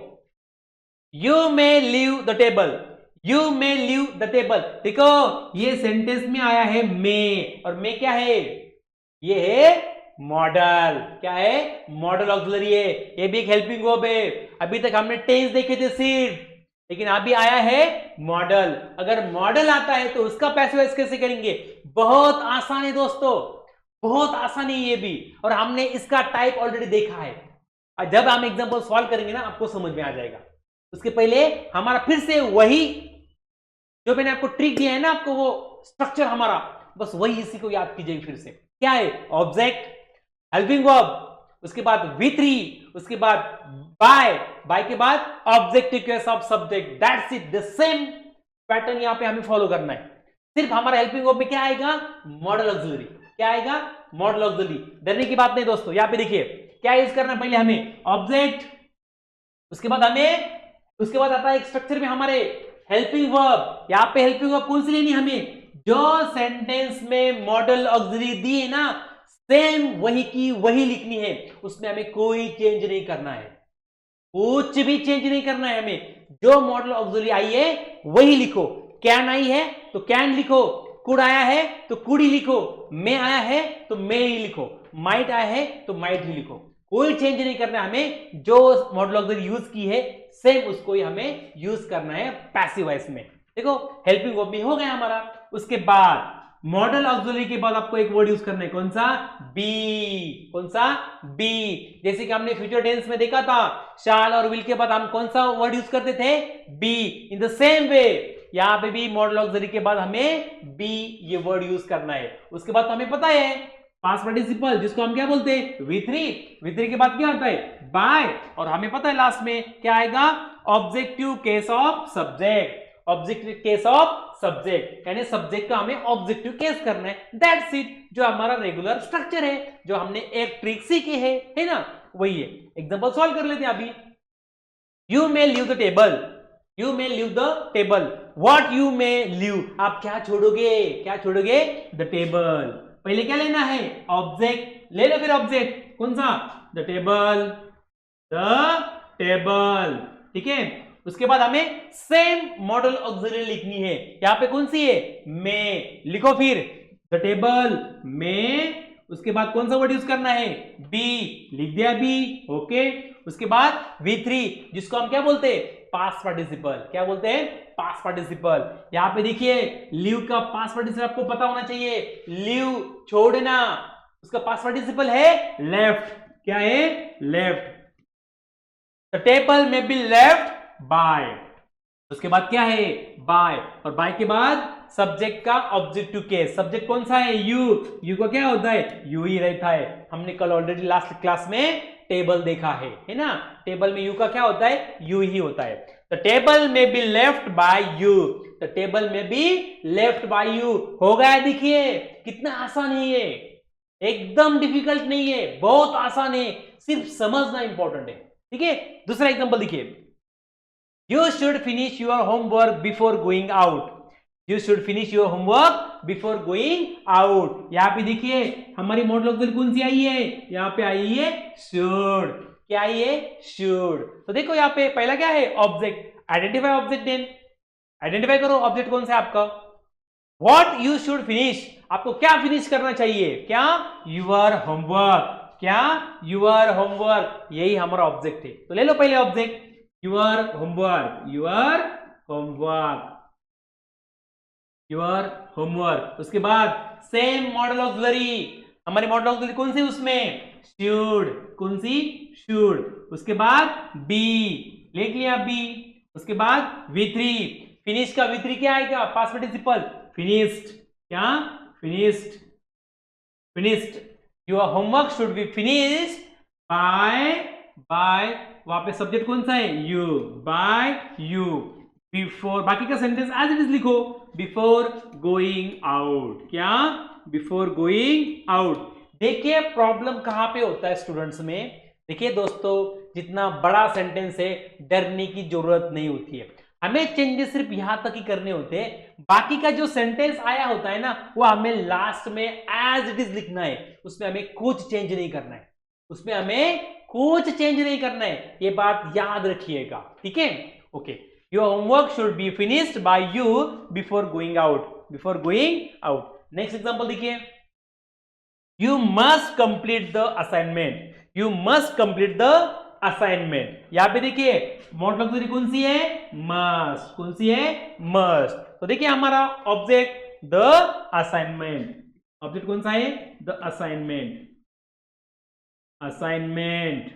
you may leave the table, you may leave the table. देखो ये सेंटेंस में आया है मे, और मे क्या है? ये है मॉडल। क्या है? मॉडल ऑक्सिलरी है। ये भी एक हेल्पिंग वर्ब है। अभी तक हमने टेंस देखे थे सिर्फ, लेकिन अभी आया है मॉडल। अगर मॉडल आता है तो उसका पैसिव वॉइस कैसे करेंगे? बहुत आसान है दोस्तों, बहुत आसानी है ये भी, और हमने इसका टाइप ऑलरेडी देखा है। जब हम एग्जांपल सॉल्व करेंगे ना, आपको समझ में आ जाएगा। उसके पहले हमारा फिर से वही जो मैंने आपको ट्रिक दिया है ना, आपको वो स्ट्रक्चर हमारा, बस वही इसी को याद कीजिए फिर से। क्या है? ऑब्जेक्ट, हेल्पिंग वर्ब, उसके बाद V3, उसके बाद बाय के बाद objective case of subject, that's it. The same pattern यहां पे हमें फॉलो करना है। सिर्फ हमारा हेल्पिंग वर्ब में क्या आएगा? Model auxiliary. क्या आएगा? Model auxiliary. डरने की बात नहीं दोस्तों, यहाँ पे देखिए क्या यूज करना है, पहले हमें ऑब्जेक्ट, उसके बाद आता है एक स्ट्रक्चर में हमारे हेल्पिंग वर्ब। यहाँ पे हेल्पिंग वर्ब कौन सी लेनी है हमें, जो सेंटेंस में मॉडल ऑक्सिलरी दी है ना, सेम वही की वही लिखनी है, उसमें हमें कोई चेंज नहीं करना है, कुछ भी चेंज नहीं करना है हमें। जो मॉडल ऑक्सिलरी आई है वही लिखो। कैन आई है तो कैन लिखो, कुड आया है तो कुड ही लिखो, मे आया है तो मे ही लिखो, माइट आया है तो माइट ही लिखो। कोई चेंज नहीं करना है हमें, जो मॉडल ऑक्सिलरी यूज की है सेम उसको ही हमें यूज करना है पैसिव वॉइस में। देखो हेल्पिंग वर्ब भी हो गया हमारा। उसके बाद मॉडल ऑक्सिलरी के बाद आपको एक वर्ड यूज करना है, कौन सा, बी। कौन सा, बी। जैसे कि हमने फ्यूचर टेंस में देखा था, शाल और विल के बाद हम कौन सा वर्ड यूज करते थे, be. In the same way यहां पे भी मॉडल ऑक्सिलरी के बाद हमें बी ये वर्ड यूज करना है। उसके बाद तो हमें पता है पास्ट पार्टिसिपल, जिसको हम क्या बोलते हैं, V3। V3 के बाद क्या आता है, बाय, और हमें पता है लास्ट में क्या आएगा, objective case of subject. Objective case of subject यानी सब्जेक्ट का हमें ऑब्जेक्टिव केस करना है, दैट्स इट। जो हमारा रेगुलर स्ट्रक्चर है, जो हमने एक ट्रिक सीखी है ना, वही है। एग्जांपल सॉल्व कर लेते हैं अभी। You may leave the table, you may leave the table, what you may leave, आप क्या छोड़ोगे, क्या छोड़ोगे, द टेबल। पहले क्या लेना है, ऑब्जेक्ट ले लो, फिर ऑब्जेक्ट कौन सा, द टेबल, द टेबल, ठीक है। उसके बाद हमें सेम मॉडल ऑक्सिलरी लिखनी है, यहां पे कौन सी है, मे, लिखो फिर द टेबल मे। उसके बाद कौन सा वर्ड यूज करना है, बी, लिख दिया बी, ओके। उसके बाद V3 जिसको हम क्या बोलते हैं, पास्ट पार्टिसिपल, क्या बोलते हैं, पास्ट पार्टिसिपल। यहां पे देखिए लीव का पास्ट पार्टिसिपल आपको पता होना चाहिए, लीव छोड़ना, उसका पास्ट पार्टिसिपल है लेफ्ट, क्या है, लेफ्ट। द टेबल में बी लेफ्ट बाय। उसके बाद क्या है, बाय, और बाय के बाद सब्जेक्ट का ऑब्जेक्टिव केस। सब्जेक्ट कौन सा है, यू। यू का क्या होता है, यू ही रहता है। हमने कल ऑलरेडी लास्ट क्लास में टेबल देखा है ना, टेबल में यू का क्या होता है, यू ही होता है। द टेबल में be left by you, the table में बी लेफ्ट बाय यू। हो गया, देखिए कितना आसान है ये, एकदम डिफिकल्ट नहीं है, बहुत आसान है, सिर्फ समझना इंपॉर्टेंट है, ठीक है। दूसरा एग्जांपल देखिए, You should finish your homework before going out. You should finish your homework before going out. यहाँ पे देखिए हमारी मॉडल ऑक्सिलरी कौन सी आई है, यहाँ पे आई है should। क्या आई है, should। तो देखो यहाँ पे पहला क्या है, object, identify object, then identify करो ऑब्जेक्ट कौन सा है आपका। What you should finish, आपको क्या फिनिश करना चाहिए, क्या, your homework, क्या, your homework, यही हमारा ऑब्जेक्ट है। तो ले लो पहले object, your homework, your homework, your homework। उसके बाद सेम मॉडल ऑक्सिलरी, हमारी मॉडल ऑक्सिलरी कौन सी उसमें, should, कौन सी, should। उसके बाद बी, लिख लिया बी। उसके बाद V3, फिनिश का V3 क्या आएगा, पास्ट पार्टिसिपल, फिनिश्ड, क्या, finished, finished. Your homework should be finished by, वहां पे सब्जेक्ट कौन सा है, यू, बाय यू, बिफोर, बाकी का सेंटेंस एज इट इज लिखो, बिफोर गोइंग आउट, क्या, बिफोर गोइंग आउट। देखिए प्रॉब्लम कहां पे होता है स्टूडेंट्स में, देखिए दोस्तों जितना बड़ा सेंटेंस है डरने की जरूरत नहीं होती है, हमें चेंजेस सिर्फ यहां तक ही करने होते हैं, बाकी का जो सेंटेंस आया होता है ना वो हमें लास्ट में एज इट इज लिखना है, उसमें हमें कुछ चेंज नहीं करना है, उसमें हमें कुछ चेंज नहीं करना है, ये बात याद रखिएगा, ठीक है, okay. Your homework should be finished by you before going out, before going out. Next example देखिए, you must complete the assignment, you must complete the assignment. यहां पे देखिए मॉडल ऑक्सिलरी कौन सी है, मस्ट, कौन सी है, मस्ट। तो देखिए हमारा ऑब्जेक्ट द असाइनमेंट, ऑब्जेक्ट कौन सा है, द असाइनमेंट, असाइनमेंट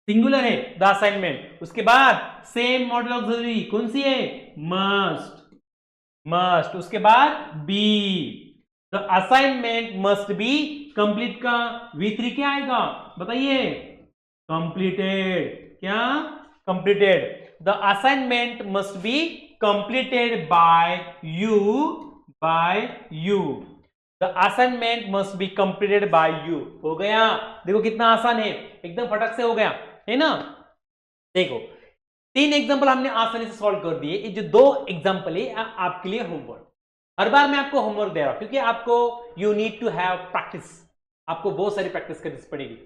सिंगुलर है, द असाइनमेंट। उसके बाद सेम मॉडल ऑक्सिलरी कौन सी है, मस्ट, मस्ट। उसके बाद be, the assignment must be complete का V3 क्या आएगा बताइए, कंप्लीटेड, क्या, completed. The assignment must be completed by you, by you. The assignment must be completed by you. हो गया, देखो कितना आसान है, एकदम फटक से हो गया, है ना। देखो 3 एग्जांपल हमने आसानी से सॉल्व कर दिए। ये जो 2 एग्जांपल है आपके लिए होमवर्क। हर बार मैं आपको होमवर्क दे रहा हूं क्योंकि आपको you need to have practice, आपको बहुत सारी प्रैक्टिस करनी पड़ेगी।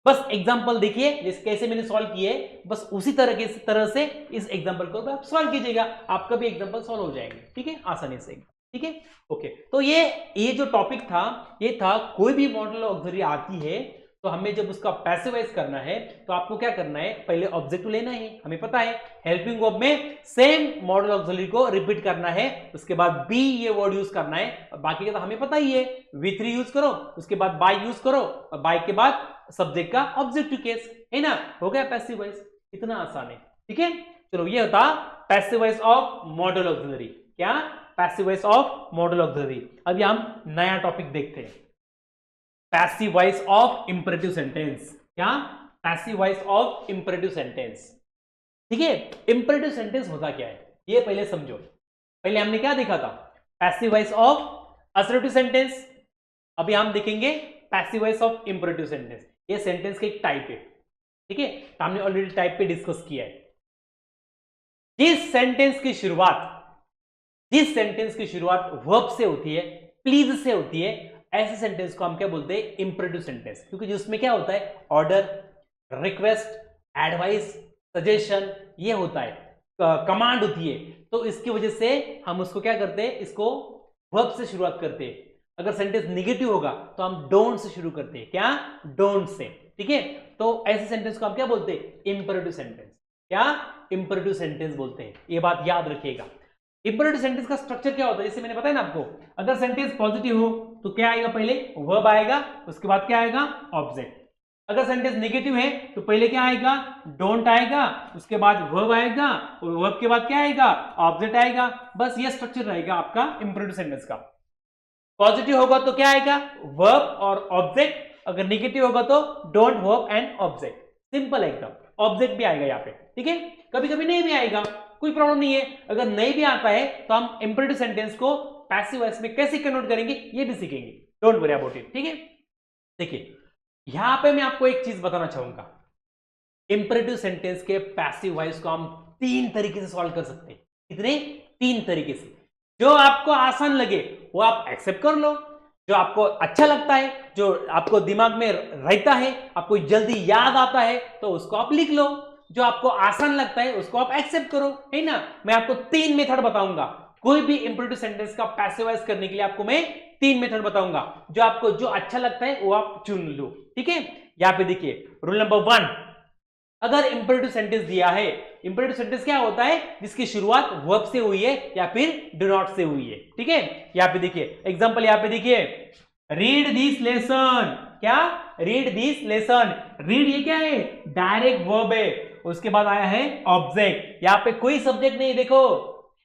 बस एग्जांपल देखिए जैसे कैसे मैंने सॉल्व किए, बस उसी तरह से इस एग्जांपल को आप सॉल्व कीजिएगा, आपका भी एग्जांपल सॉल्व हो जाएंगे, ठीक है, आसानी से, ठीक है। ओके, तो ये जो टॉपिक था ये था कोई भी मॉडल ऑक्सिलरी आती है तो हमें जब उसका पैसिवाइज करना है तो आपको क्या करना है, पहले ऑब्जेक्टिव लेना है, हमें पता है हेल्पिंग वर्ब में सेम मॉडल ऑक्सिलरी को रिपीट करना है, उसके बाद बी ये वर्ड यूज करना है, बाकी का तो हमें पता ही है, V3 यूज करो, उसके बाद बाय यूज करो, और बाय के बाद सब्जेक्ट का ऑब्जेक्टिव केस, है ना, हो गया पैसिवाइज, इतना आसान है, ठीक है। चलो ये होता पैसिवाइज ऑफ मॉडल ऑक्सिलरी। क्या, पैसिवाइज ऑफ मॉडल ऑक्सिलरी। अभी हम नया टॉपिक देखते हैं, passive voice of imperative sentence. क्या, passive voice of imperative sentence, ठीक है। इंपरेटिव सेंटेंस होता क्या है ये पहले समझो। पहले हमने क्या देखा था, passive voice of assertive sentence, अभी हम देखेंगे passive voice of imperative sentence. ये सेंटेंस का एक टाइप है, ठीक है, हमने ऑलरेडी टाइप पे डिस्कस किया है। जिस सेंटेंस की शुरुआत वर्ब से होती है, प्लीज से होती है, ऐसे सेंटेंस को हम क्या बोलते हैं, इंपरेटिव सेंटेंस, क्योंकि जिसमें क्या होता है, ऑर्डर, रिक्वेस्ट, एडवाइस, सजेशन, ये होता है, कमांड होती है, तो इसकी वजह से हम उसको क्या करते हैं, इसको वर्ब से शुरुआत करते हैं। अगर सेंटेंस निगेटिव होगा तो हम डोंट से शुरू करते हैं, क्या, डोंट से, ठीक है। तो ऐसे सेंटेंस को हम क्या बोलते हैं, इंपरेटिव सेंटेंस। क्या, इंपरेटिव सेंटेंस बोलते हैं, ये बात याद रखिएगा। इंपरेटिव सेंटेंस का स्ट्रक्चर क्या होता है, जैसे मैंने बताया ना आपको, अगर सेंटेंस पॉजिटिव हो तो क्या आएगा, पहले वर्ब आएगा, उसके बाद क्या आएगा, ऑब्जेक्ट। अगर सेंटेंस नेगेटिव है तो पहले क्या आएगा, डोंट आएगा, उसके बाद वर्ब आएगा, और वर्ब के बाद क्या आएगा, ऑब्जेक्ट आएगा। बस ये स्ट्रक्चर रहेगा आपका इंपरेटिव सेंटेंस का। पॉजिटिव होगा तो क्या आएगा, वर्ब और ऑब्जेक्ट, अगर नेगेटिव होगा तो don't, verb and object, simple एकदम। ऑब्जेक्ट भी आएगा यहाँ पे, ठीक है, कभी कभी नहीं भी आएगा, कोई प्रॉब्लम नहीं है। अगर नहीं भी आता है तो हम इंपरेटिव सेंटेंस को पैसिव वॉइस में कैसे कन्वर्ट करेंगे ये भी सीखेंगे, डोंट वरी अबाउट इट, ठीक है। देखिए यहां पे मैं आपको एक चीज बताना चाहूंगा, इंपरेटिव सेंटेंस के पैसिव वॉइस को हम 3 तरीके से सॉल्व कर सकते हैं। कितने, 3 तरीके से। जो आपको आसान लगे वो आप एक्सेप्ट कर लो, जो आपको अच्छा लगता है, जो आपको दिमाग में रहता है, आपको जल्दी याद आता है, तो उसको आप लिख लो। जो आपको आसान लगता है उसको आप एक्सेप्ट करो, है ना। मैं आपको 3 मेथड बताऊंगा, कोई भी इंपरेटिव सेंटेंस का पैसिवाइज करने के लिए आपको मैं 3 मेथड बताऊंगा। जो आपको जो अच्छा लगता है वो आप चुन लो, ठीक है। यहां पे देखिए रूल नंबर 1, अगर इंपरेटिव सेंटेंस दिया है, इंपरेटिव सेंटेंस क्या होता है, जिसकी शुरुआत वर्ब से हुई है या फिर डू नॉट से हुई है, ठीक है। यहां पे देखिए एग्जांपल, यहां पे देखिए रीड दिस लेसन। क्या, रीड दिस लेसन। रीड ये क्या है, डायरेक्ट वर्ब है, उसके बाद आया है ऑब्जेक्ट। यहां पे कोई सब्जेक्ट नहीं, देखो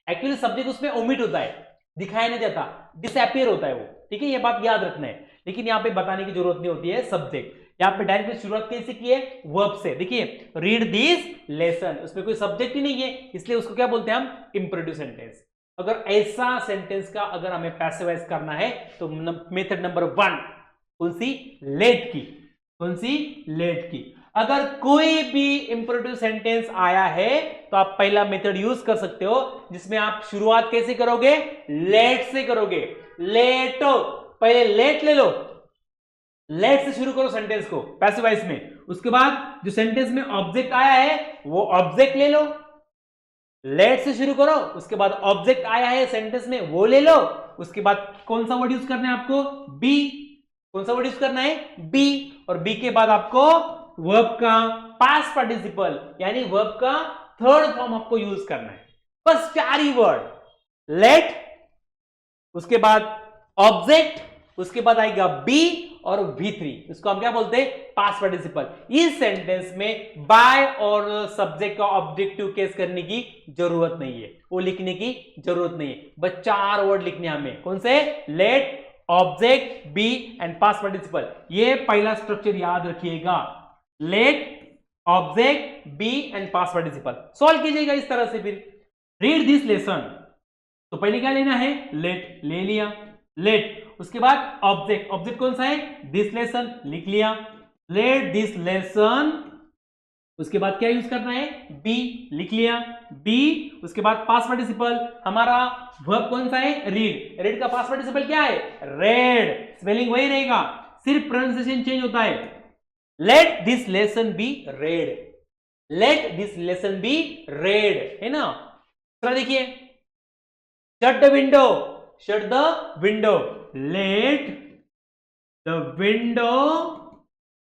एक्चुअली सब्जेक्ट उसमें ओमिट होता है, दिखाया नहीं जाता, डिसअपीयर होता है वो, ठीक है, ये बात याद रखना है। लेकिन यहां पे बताने की जरूरत नहीं होती है, सब्जेक्ट यहां पे डायरेक्ट शुरुआत कैसे की है, वर्ब से। देखिए रीड दिस लेसन, उसमें कोई सब्जेक्ट ही नहीं है, इसलिए उसको क्या बोलते हैं हम, इंपरेटिव सेंटेंस। अगर ऐसा सेंटेंस का अगर हमें पैसिवाइज करना है तो मेथड नंबर 1 कौन सी, लेट की, कौन सी, लेट की। अगर कोई भी इंपरेटिव सेंटेंस आया है तो आप पहला मेथड यूज कर सकते हो, जिसमें आप शुरुआत कैसे करोगे, लेट से करोगे। लेट, पहले लेट ले लो, लेट से शुरू करो सेंटेंस को पैसिवाइज में, उसके बाद जो सेंटेंस में ऑब्जेक्ट आया है वो ऑब्जेक्ट ले लो, लेट से शुरू करो, उसके बाद ऑब्जेक्ट आया है सेंटेंस में वो ले लो, उसके बाद कौन सा वर्ड यूज करना है आपको, बी, कौन सा वर्ड यूज करना है, बी, और बी के बाद आपको वर्ब का पास्ट पार्टिसिपल यानी वर्ब का थर्ड फॉर्म आपको यूज करना है। बस 4 ही वर्ड, लेट, उसके बाद ऑब्जेक्ट, उसके बाद आएगा बी और V3, इसको हम क्या बोलते हैं, पास्ट पार्टिसिपल। इस सेंटेंस में बाय और सब्जेक्ट का ऑब्जेक्टिव केस करने की जरूरत नहीं है, वो लिखने की जरूरत नहीं है, बस 4 वर्ड लिखने हमें, कौन से, let, object, be and past participle. ये पहला स्ट्रक्चर याद रखिएगा, let, object, be and past participle. Solve कीजिएगा इस तरह से। फिर रीड दिस लेसन, तो पहले क्या लेना है, लेट ले लिया, लेट, उसके बाद ऑब्जेक्ट, ऑब्जेक्ट कौन सा है, दिस लेसन, लिख लिया, लेट दिस लेसन, उसके बाद क्या यूज करना है, बी, लिख लिया, बी, उसके बाद पास्ट पार्टिसिपल, हमारा वर्ब कौन सा है, रीड, रीड का पास्ट पार्टिसिपल क्या है, रेड, स्पेलिंग वही रहेगा, सिर्फ प्रोनाउंसिएशन चेंज होता है, let this lesson be read, let this lesson be read, है ना। दूसरा देखिए, shut the window, shut the window, let the window,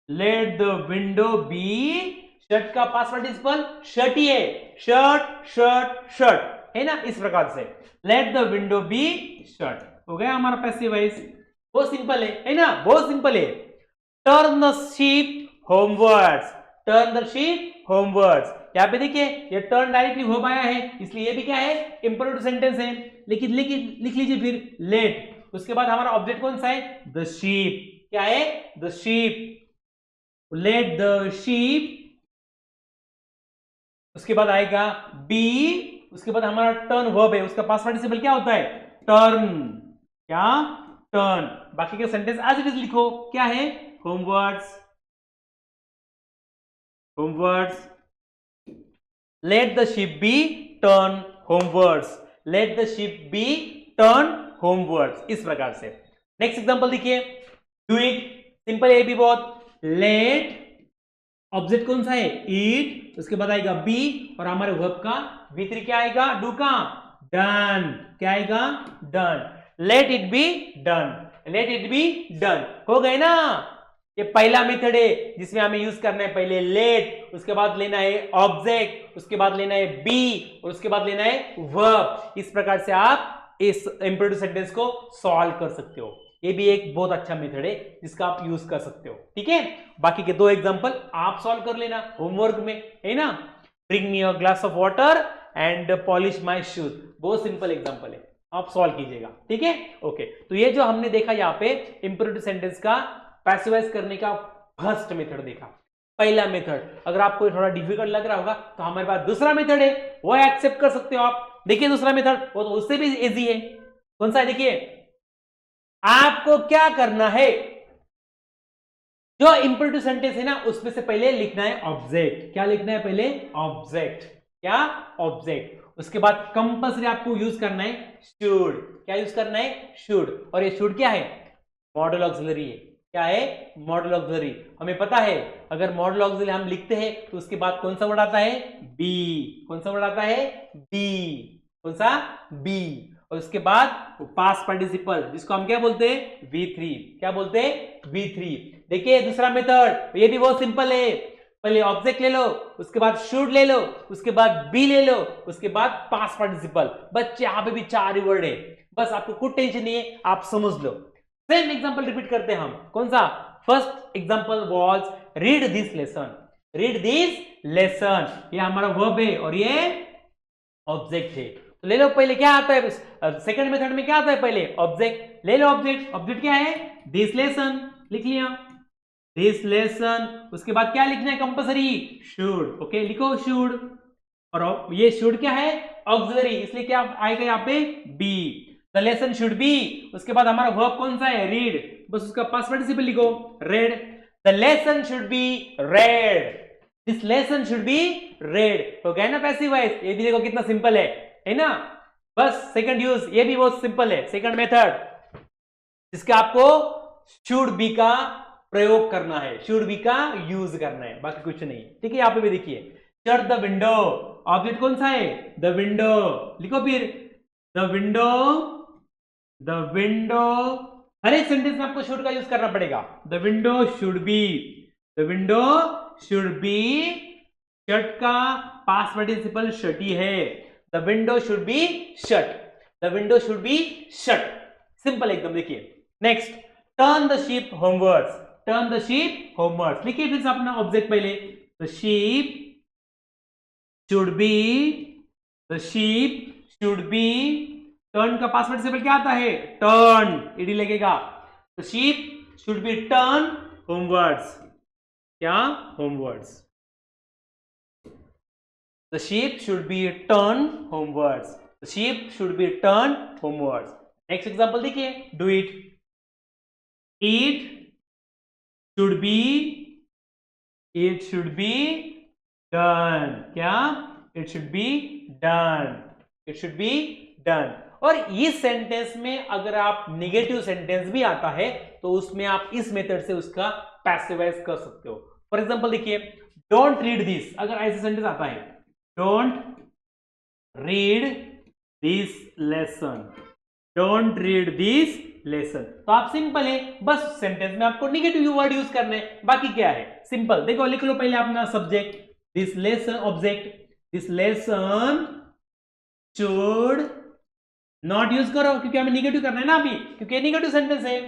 let the window be, shut का पास्ट पार्टिसिपल शट ही है, शट शट शट, है ना, इस प्रकार से let the window be shut, हो गया हमारा पैसिव वॉइस, बहुत सिंपल है ना, बहुत सिंपल है। Turn the sheep homewards, turn the sheep homewards, यहाँ पे देखिए ये टर्न डायरेक्टली वर्ब आया है, इसलिए ये भी क्या है, इंपरेटिव सेंटेंस है, लेकिन लिख लीजिए फिर लेट, उसके बाद हमारा ऑब्जेक्ट कौन सा है, द शीप, क्या है, the sheep, let the sheep, उसके बाद आएगा बी, उसके बाद हमारा टर्न वर्ब है, उसका पास्ट पार्टिसिपल क्या होता है, टर्न, क्या, टर्न, बाकी के सेंटेंस एज इट इज लिखो, क्या है, homewards, homewards, let the ship be turn homewards, let the ship be turn homewards, इस प्रकार से। नेक्स्ट एग्जांपल देखिए, डू इट, सिंपल है भी बहुत, लेट, ऑब्जेक्ट कौन सा है, ईट, उसके बाद आएगा बी, और हमारे वर्ब का V3 क्या आएगा, डू का, डन, क्या आएगा, done, let it be done, let it be done, हो गए ना। ये पहला मेथड है जिसमें हमें यूज करना है पहले लेट, उसके बाद लेना है ऑब्जेक्ट, उसके बाद लेना है बी, और उसके बाद लेना है वर्ब, इस प्रकार से आप इस इंपरेटिव सेंटेंस को सॉल्व कर सकते हो। ये भी एक बहुत अच्छा मेथड है जिसका आप यूज कर सकते हो, ठीक है। बाकी के दो एग्जांपल आप सॉल्व कर लेना होमवर्क में, है ना। Bring me a glass of water and polish my shoes, बहुत सिंपल एग्जांपल है, आप सॉल्व कीजिएगा, ठीक है। ओके, तो ये जो हमने देखा यहाँ पे इंपरेटिव सेंटेंस का पैसिवाइज करने का फर्स्ट मेथड देखा, पहला मेथड। अगर आपको थोड़ा डिफिकल्ट लग रहा होगा तो हमारे पास दूसरा मेथड है, वो एक्सेप्ट कर सकते हो आप। देखिए दूसरा मेथड, वो तो उससे भी इजी है। कौन सा है, देखिए, आपको क्या करना है, जो इंपरेटिव सेंटेंस है ना उसमें से पहले लिखना है ऑब्जेक्ट, क्या लिखना है पहले, ऑब्जेक्ट, क्या, ऑब्जेक्ट, उसके बाद कंपल्सरी आपको यूज करना है शुड, क्या यूज करना है, शुड, और ये शुड क्या है, मॉडल ऑक्सिलरी है, क्या है, मॉडल ऑक्सिलरी। हमें पता है अगर मॉडल ऑक्सिलरी हम लिखते हैं तो उसके बाद कौन सा वर्ड आता है, बी, कौन सा वर्ड आता है, बी, कौन सा, बी, और उसके बाद पास्ट पार्टिसिपल जिसको हम क्या बोलते हैं, V3, क्या बोलते हैं, V3। देखिए दूसरा मेथड, ये भी बहुत सिंपल है, पहले ऑब्जेक्ट ले लो, उसके बाद शुड ले लो, उसके बाद बी ले लो, उसके बाद पास्ट पार्टिसिपल। बच्चे यहाँ पे भी 4 वर्ड है, बस आपको कुछ टेंशन नहीं है, आप समझ लो। सेम एग्जांपल रिपीट करते हैं हम, कौन सा, first example was read this lesson, read this lesson, ये हमारा वर्ब है और ये ऑब्जेक्ट है। तो ले लो पहले क्या आता है, सेकंड मेथड में क्या आता है, पहले ऑब्जेक्ट ले लो, ऑब्जेक्ट, ऑब्जेक्ट क्या है, दिस लेसन, लिख लिया दिस लेसन, उसके बाद क्या लिखना है कंपल्सरी, शुड, ओके लिखो शुड, और ये शुड क्या है, ऑक्सिलरी, इसलिए क्या आएगा यहाँ पे, be, the lesson should be, उसके बाद हमारा वर्ब कौन सा है, रीड, बस उसका पास्ट पार्टिसिपल लिखो, red, the lesson should B red, this lesson should B red, हो गया ना पैसिव वॉइस। ये भी देखो कितना सिंपल है ना। बस सेकंड यूज, ये भी बहुत सिंपल है, सेकंड मेथड, जिसका आपको शुड बी का प्रयोग करना है, शुड बी का यूज करना है, बाकी कुछ नहीं, ठीक है। यहाँ पे भी देखिए, शट द विंडो, ऑब्जेक्ट कौन सा है, द विंडो, लिखो फिर द विंडो, द विंडो, हर एक सेंटेंस में आपको शुड का यूज करना पड़ेगा, the window should be, the window should be, shut का पास्ट पार्टिसिपल शट ही है, the window should be shut, the window should be shut, simple एकदम। देखिए next, turn the sheep homewards, turn the sheep homewards, लिखिए फिर से अपना object पहले, the sheep should be, the sheep should be, turn का पास्ट पार्टिसिपल क्या आता है, टर्न, ईडी लगेगा, the sheep should be turn homewards, क्या, homewards, the sheep should be turned homewards, the sheep should be turned homewards। next example देखिए, do it, it should be, it should be done. क्या? It should be done, it should be done. और इस sentence में अगर आप negative sentence भी आता है तो उसमें आप इस मेथड से उसका पैसिवाइज कर सकते हो। फॉर एग्जांपल देखिए, डोंट रीड दिस, अगर ऐसे सेंटेंस आता है, don't read this lesson, don't read this lesson, तो आप सिंपल है, बस सेंटेंस में आपको नेगेटिव वर्ड यूज करने, बाकी क्या है, सिंपल। देखो लिख लो पहले अपना subject, this lesson, object, this lesson should not use करो क्योंकि हमें नेगेटिव करना है ना अभी, क्योंकि नेगेटिव सेंटेंस है।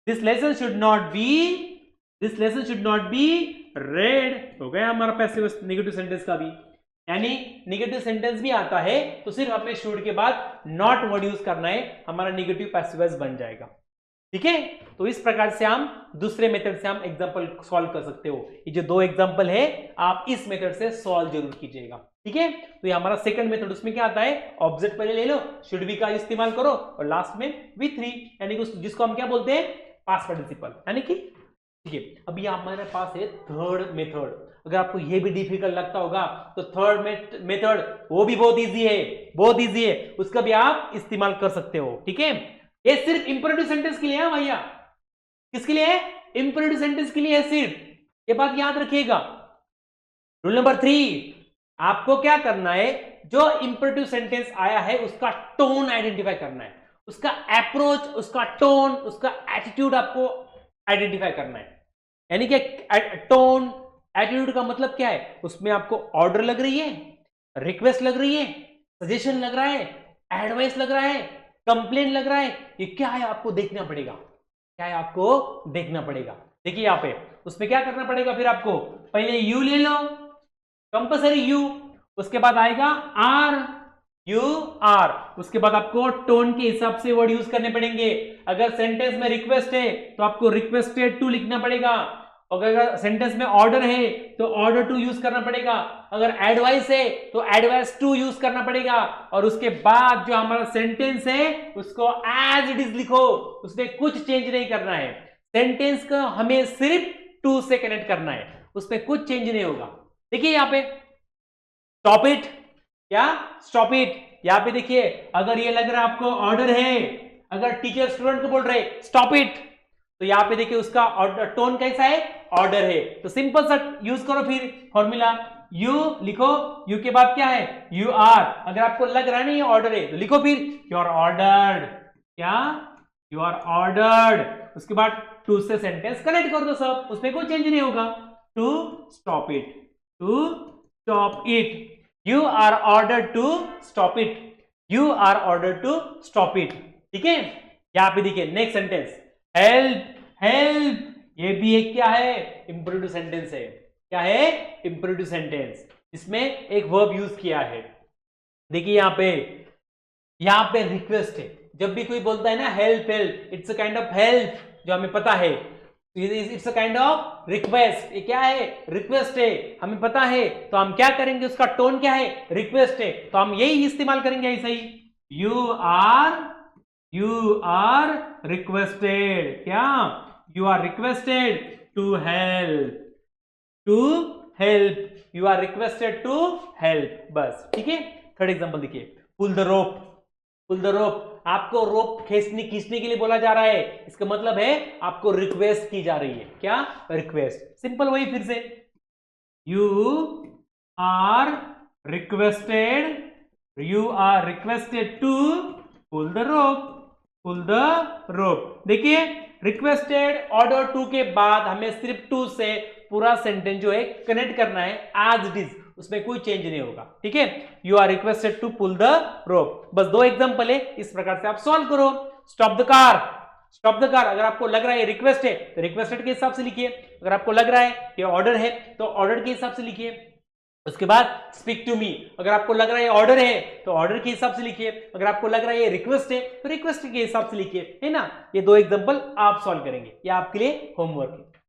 This lesson should not be, this lesson should not be red, हो गया हमारा पैसिव नेगेटिव सेंटेंस का भी। यानी नेगेटिव सेंटेंस भी आता है तो सिर्फ हमें शुड के बाद नॉट वर्ड यूज करना है, हमारा नेगेटिव पैसिव बन जाएगा। ठीक है, तो इस प्रकार से हम दूसरे मेथड से हम एग्जांपल सॉल्व कर सकते हो। ये जो दो एग्जांपल है आप इस मेथड से सॉल्व जरूर कीजिएगा। ठीक है, तो ये हमारा सेकंड मेथड, उसमें क्या आता है, ऑब्जेक्ट पहले ले लो, शुड बी का इस्तेमाल करो और लास्ट में V3, यानी कि जिसको हम क्या बोलते हैं, पास्ट पार्टिसिपल, यानी कि। ठीक है, अभी हमारे पास है थर्ड मेथड। अगर आपको ये भी डिफिकल्ट लगता होगा तो थर्ड मेथड वो भी बहुत इजी है, बहुत इजी है, उसका भी आप इस्तेमाल कर सकते हो। ठीक है, ये सिर्फ इंपेरेटिव सेंटेंस के लिए है भैया। किसके लिए है? इंपेरेटिव सेंटेंस के लिए है सिर्फ, ये बात याद रखिएगा। रूल नंबर 3, आपको क्या करना है, जो इंपेरेटिव सेंटेंस आया है उसका टोन आइडेंटिफाई करना है, उसका अप्रोच, उसका टोन, उसका एटीट्यूड आपको आइडेंटिफाई करना है। यानी कि टोन, एटीट्यूड का मतलब क्या है, उसमें आपको ऑर्डर लग रही है, रिक्वेस्ट लग रही है, सजेशन लग रहा है, एडवाइस लग रहा है, कंप्लेन लग रहा है, ये क्या है आपको देखना पड़ेगा, क्या है आपको देखना पड़ेगा। देखिए यहां पे उसमें क्या करना पड़ेगा, फिर आपको पहले यू ले लो, कंपल्सरी यू, उसके बाद आएगा आर, यू आर, उसके बाद आपको टोन के हिसाब से वर्ड यूज करने पड़ेंगे। अगर सेंटेंस में रिक्वेस्ट है तो आपको रिक्वेस्टेड टू लिखना पड़ेगा, अगर सेंटेंस में ऑर्डर है तो ऑर्डर टू यूज करना पड़ेगा, अगर एडवाइस है तो एडवाइस टू यूज करना पड़ेगा, और उसके बाद जो हमारा सेंटेंस है उसको एज इट इज लिखो, उसमें कुछ चेंज नहीं करना है। सेंटेंस का हमें सिर्फ टू से कनेक्ट करना है, उसमें कुछ चेंज नहीं होगा। देखिए यहां पे स्टॉप इट, क्या स्टॉप इट, यहां पे देखिए अगर ये लग रहा है आपको ऑर्डर है, अगर टीचर स्टूडेंट को बोल रहे स्टॉप इट, तो यहां पे देखिए उसका टोन कैसा है, ऑर्डर है, तो सिंपल सा यूज करो फिर फॉर्मूला, यू लिखो, यू के बाद क्या है, यू आर, अगर आपको लग रहा है ना ये ऑर्डर है तो लिखो फिर यू आर ऑर्डर्ड, क्या यू आर ऑर्डर्ड, उसके बाद टू से सेंटेंस कनेक्ट कर दो सब, उसमें कोई चेंज नहीं होगा, to stop it, to stop it, you are ordered to stop it, you are ordered to stop it. ठीक है, यहां पे देखिए नेक्स्ट सेंटेंस, हेल्प, हेल्प, ये भी एक क्या है, इंपेरेटिव सेंटेंस है, क्या है, इंपेरेटिव सेंटेंस, इसमें एक वर्ब यूज किया है। देखिए यहां पे रिक्वेस्ट है, जब भी कोई बोलता है ना help help, it's a kind of help, जो हमें पता है, it's a kind of request, ये क्या है, रिक्वेस्ट है, हमें पता है, तो हम क्या करेंगे, उसका टोन क्या है, रिक्वेस्ट है, तो हम यही इस्तेमाल करेंगे ऐसे ही, you are requested, क्या you are requested to help, to help, you are requested to help, बस। ठीक है, थर्ड एग्जांपल देखिए, पुल द रोप, पुल द रोप, आपको रोप खींचने के लिए बोला जा रहा है, इसका मतलब है आपको रिक्वेस्ट की जा रही है, क्या, रिक्वेस्ट, सिंपल वही फिर से, you are requested, you are requested to pull the rope, pull the rope. देखिए रिक्वेस्टेड ऑर्डर टू के बाद हमें सिर्फ टू से पूरा सेंटेंस जो है कनेक्ट करना है एज इट इज, उसमें कोई चेंज नहीं होगा। ठीक है, you are requested to pull the rope, बस दो एग्जांपल है, इस प्रकार से आप सॉल्व करो। Stop the car, stop the car, अगर आपको लग रहा है रिक्वेस्ट है तो रिक्वेस्टेड के हिसाब से लिखिए, अगर आपको लग रहा है कि ऑर्डर है तो ऑर्डर के हिसाब से लिखिए। उसके बाद स्पीक टू मी, अगर आपको लग रहा है ऑर्डर है तो ऑर्डर के हिसाब से लिखिए, अगर आपको लग रहा है रिक्वेस्ट है तो रिक्वेस्ट के हिसाब से लिखिए, है ना। ये दो एग्जांपल आप सॉल्व करेंगे, ये आपके लिए होमवर्क है।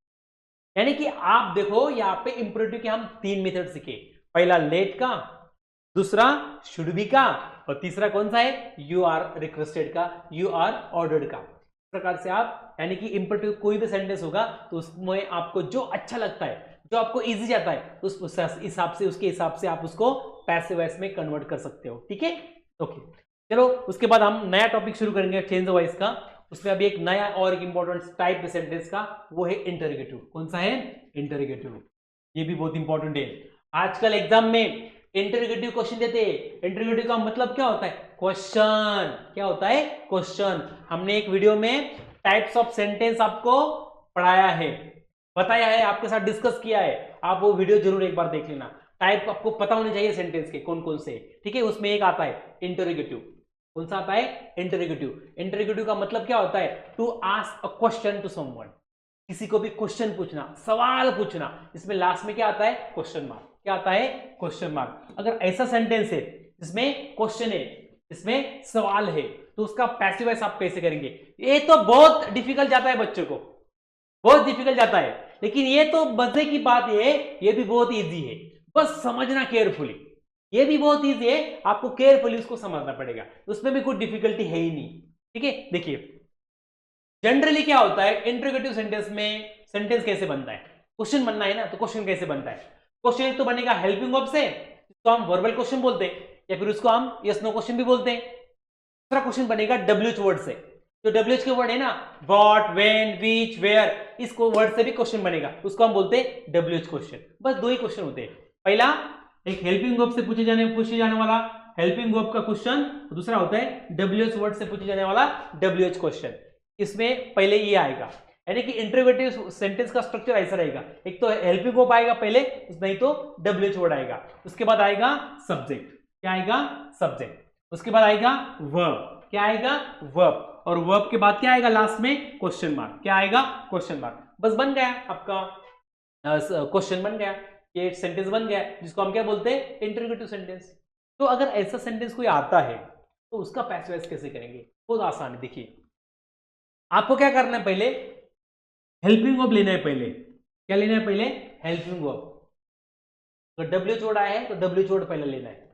यानी कि आप देखो यहाँ पे इंपेरेटिव के हम तीन मेथड सीखे, पहला लेट का, दूसरा शुड बी का, और तीसरा कौन सा है, यू आर रिक्वेस्टेड का, यू आर ऑर्डर्ड का। प्रकार से आप यानी कि इंपरेटिव कोई भी सेंटेंस होगा तो उसमें आपको जो अच्छा लगता है, जो आपको इजी जाता है, उस हिसाब से, उसके हिसाब से आप उसको पैसिव वॉइस में कन्वर्ट कर सकते हो। ठीक है, ओके। चलो उसके बाद हम नया टॉपिक शुरू करेंगे चेंज द वॉइस का। उसमें अभी एक नया और एक इंपॉर्टेंट टाइप सेंटेंस का, वो है इंटरोगेटिव। कौन सा है? इंटरोगेटिव। ये भी बहुत इंपॉर्टेंट है। आजकल एग्जाम में इंटरोगेटिव क्वेश्चन देते हैं। इंटरोगेटिव का मतलब क्या होता है? क्वेश्चन। क्या होता है? क्वेश्चन। हमने एक वीडियो में टाइप्स ऑफ सेंटेंस आपको पढ़ाया है, बताया है, आपके साथ डिस्कस किया है। आप वो वीडियो जरूर एक बार देख लेना। टाइप आपको पता होने चाहिए सेंटेंस के कौन कौन से। ठीक है, उसमें एक आता है इंटरोगेटिव। कौन सा आता है? इंटरोगेटिव। इंटरोगेटिव का मतलब क्या होता है? To ask a question to someone. किसी को भी क्वेश्चन पूछना, सवाल पूछना। इसमें लास्ट में क्या आता है? Question mark. क्या आता है? Question mark. अगर ऐसा सेंटेंस है जिसमें क्वेश्चन है, इसमें सवाल है, तो उसका पैसिव वॉइस आप कैसे करेंगे? ये तो बहुत डिफिकल्ट जाता है बच्चों को, बहुत डिफिकल्ट जाता है। लेकिन ये तो मजे की बात है, ये भी बहुत इजी है, बस समझना केयरफुली। ये भी बहुत इजी है, आपको केयरफुली उसको समझना पड़ेगा, उसमें भी कोई डिफिकल्टी है ही नहीं। ठीक है, देखिए जनरली क्या होता है इंटरोगेटिव सेंटेंस में, सेंटेंस कैसे बनता है? क्वेश्चन बनना है ना, तो क्वेश्चन कैसे बनता है? क्वेश्चन तो बनेगा हेल्पिंग वर्ब से, तो हम वर्बल क्वेश्चन बोलते हैं, या फिर उसको हम यस नो क्वेश्चन भी बोलते हैं। दूसरा क्वेश्चन बनेगा डब्ल्यूएच वर्ड से। जो डब्ल्यूएच के वर्ड है ना, व्हाट, व्हेन, व्हिच, वेयर, इस वर्ड से भी क्वेश्चन बनेगा, उसको हम बोलते हैं डब्ल्यूएच क्वेश्चन। बस दो ही क्वेश्चन होते हैं। पहला एक हेल्पिंग वर्ब से पूछे जाने वाला हेल्पिंग वर्ब का क्वेश्चन, दूसरा होता है डब्ल्यूएच वर्ड से पूछे जाने वाला डब्ल्यूएच क्वेश्चन। इसमें पहले ये आएगा, यानी कि इंटरोगेटिव सेंटेंस का स्ट्रक्चर ऐसा रहेगा, एक तो हेल्पिंग वर्ब आएगा पहले, नहीं तो डब्ल्यूएच वर्ड आएगा, उसके बाद आएगा सब्जेक्ट। क्या आएगा? सब्जेक्ट। उसके बाद आएगा वर्ब। क्या आएगा? वर्ब। और वर्ब के बाद क्या आएगा? लास्ट में क्वेश्चन मार्क। क्या आएगा? Question mark. बस बन गया आपका क्वेश्चन, बन गया, ये सेंटेंस बन गया, जिसको हम क्या बोलते हैं? Interrogative sentence. तो अगर ऐसा सेंटेंस कोई आता है तो उसका पैसिव वॉइस कैसे करेंगे? बहुत आसान है। देखिए आपको क्या करना है, पहले हेल्पिंग वर्ब लेना है। पहले क्या लेना है? पहले हेल्पिंग वर्ब। अगर डब्ल्यूएच वर्ड आया है तो डब्ल्यूएच वर्ड पहले लेना है।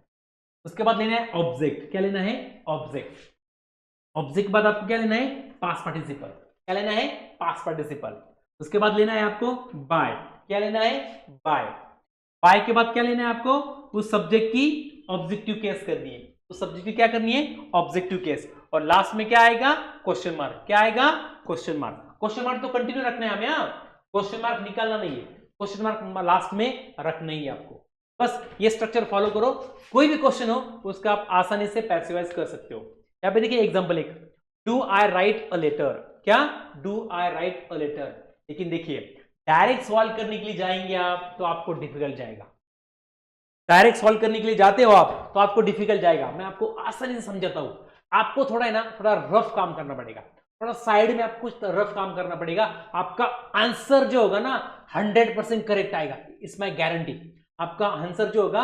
उसके बाद लेना है ऑब्जेक्ट। क्या लेना है? ऑब्जेक्ट। ऑब्जेक्ट के बाद आपको क्या लेना है? Past participle. क्या लेना है? Past participle. उसके बाद लेना है आपको बाय। क्या लेना है? बाय। बाय के बाद क्या लेना है आपको? उस सब्जेक्ट की ऑब्जेक्टिव केस करनी है। तो सब्जेक्ट की क्या करनी है? Objective case. और लास्ट में क्या आएगा? Question mark. क्या आएगा? Question mark. क्वेश्चन मार्क तो कंटिन्यू रखना है हमें, क्वेश्चन मार्क निकालना नहीं है, क्वेश्चन मार्क लास्ट में रखना ही है आपको। बस ये स्ट्रक्चर फॉलो करो, कोई भी क्वेश्चन हो उसका आप आसानी से पैसिवाइज कर सकते हो। यहाँ पे देखिए एग्जांपल एक, do I write a letter. क्या? Do I write a letter. लेकिन देखिए डायरेक्ट सवाल करने के लिए जाएंगे आप तो आपको डिफिकल्ट जाएगा। डायरेक्ट सॉल्व करने के लिए जाते हो आप तो आपको डिफिकल्ट जाएगा। मैं आपको आसानी से समझाता हूं, आपको थोड़ा है ना, थोड़ा रफ काम करना पड़ेगा, थोड़ा साइड में आपको कुछ रफ काम करना पड़ेगा। आपका आंसर जो होगा ना 100% करेक्ट आएगा, इसमें गारंटी। आपका आंसर जो होगा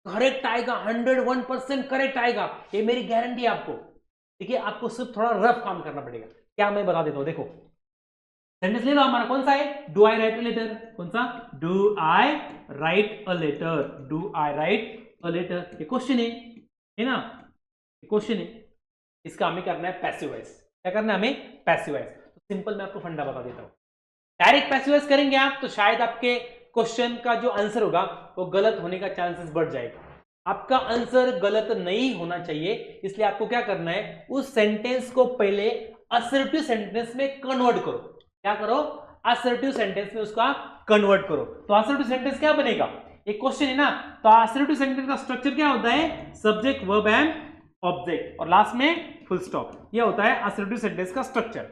करेक्ट आएगा, 101% करेक्ट आएगा, ये मेरी गारंटी है आपको। ठीक है, आपको सिर्फ थोड़ा रफ काम करना पड़ेगा। क्या मैं बता देता हूं, देखो सेंटेंस ले लो हमारा, कौन सा है? Do I write a letter. कौन सा? Do I write a letter. Do I write a letter, ये क्वेश्चन है ना, ये क्वेश्चन है। इसका हमें करना है पैसिव वॉइस। क्या करना है हमें? Passive voice. तो सिंपल मैं आपको फंडा बता देता हूं। डायरेक्ट पैसिव वॉइस करेंगे आप तो शायद आपके क्वेश्चन का जो आंसर होगा वो गलत होने का चांसेस बढ़ जाएगा। आपका आंसर गलत नहीं होना चाहिए, इसलिए आपको क्या करना है, उस सेंटेंस को पहले असर्टिव सेंटेंस में कन्वर्ट करो। क्या करो? असर्टिव सेंटेंस में उसका कन्वर्ट करो। तो असर्टिव सेंटेंस क्या बनेगा? एक क्वेश्चन है ना, तो असर्टिव सेंटेंस का स्ट्रक्चर क्या होता है? सब्जेक्ट, वर्ब एंड ऑब्जेक्ट, और लास्ट में फुल स्टॉप। ये होता है असर्टिव सेंटेंस का स्ट्रक्चर।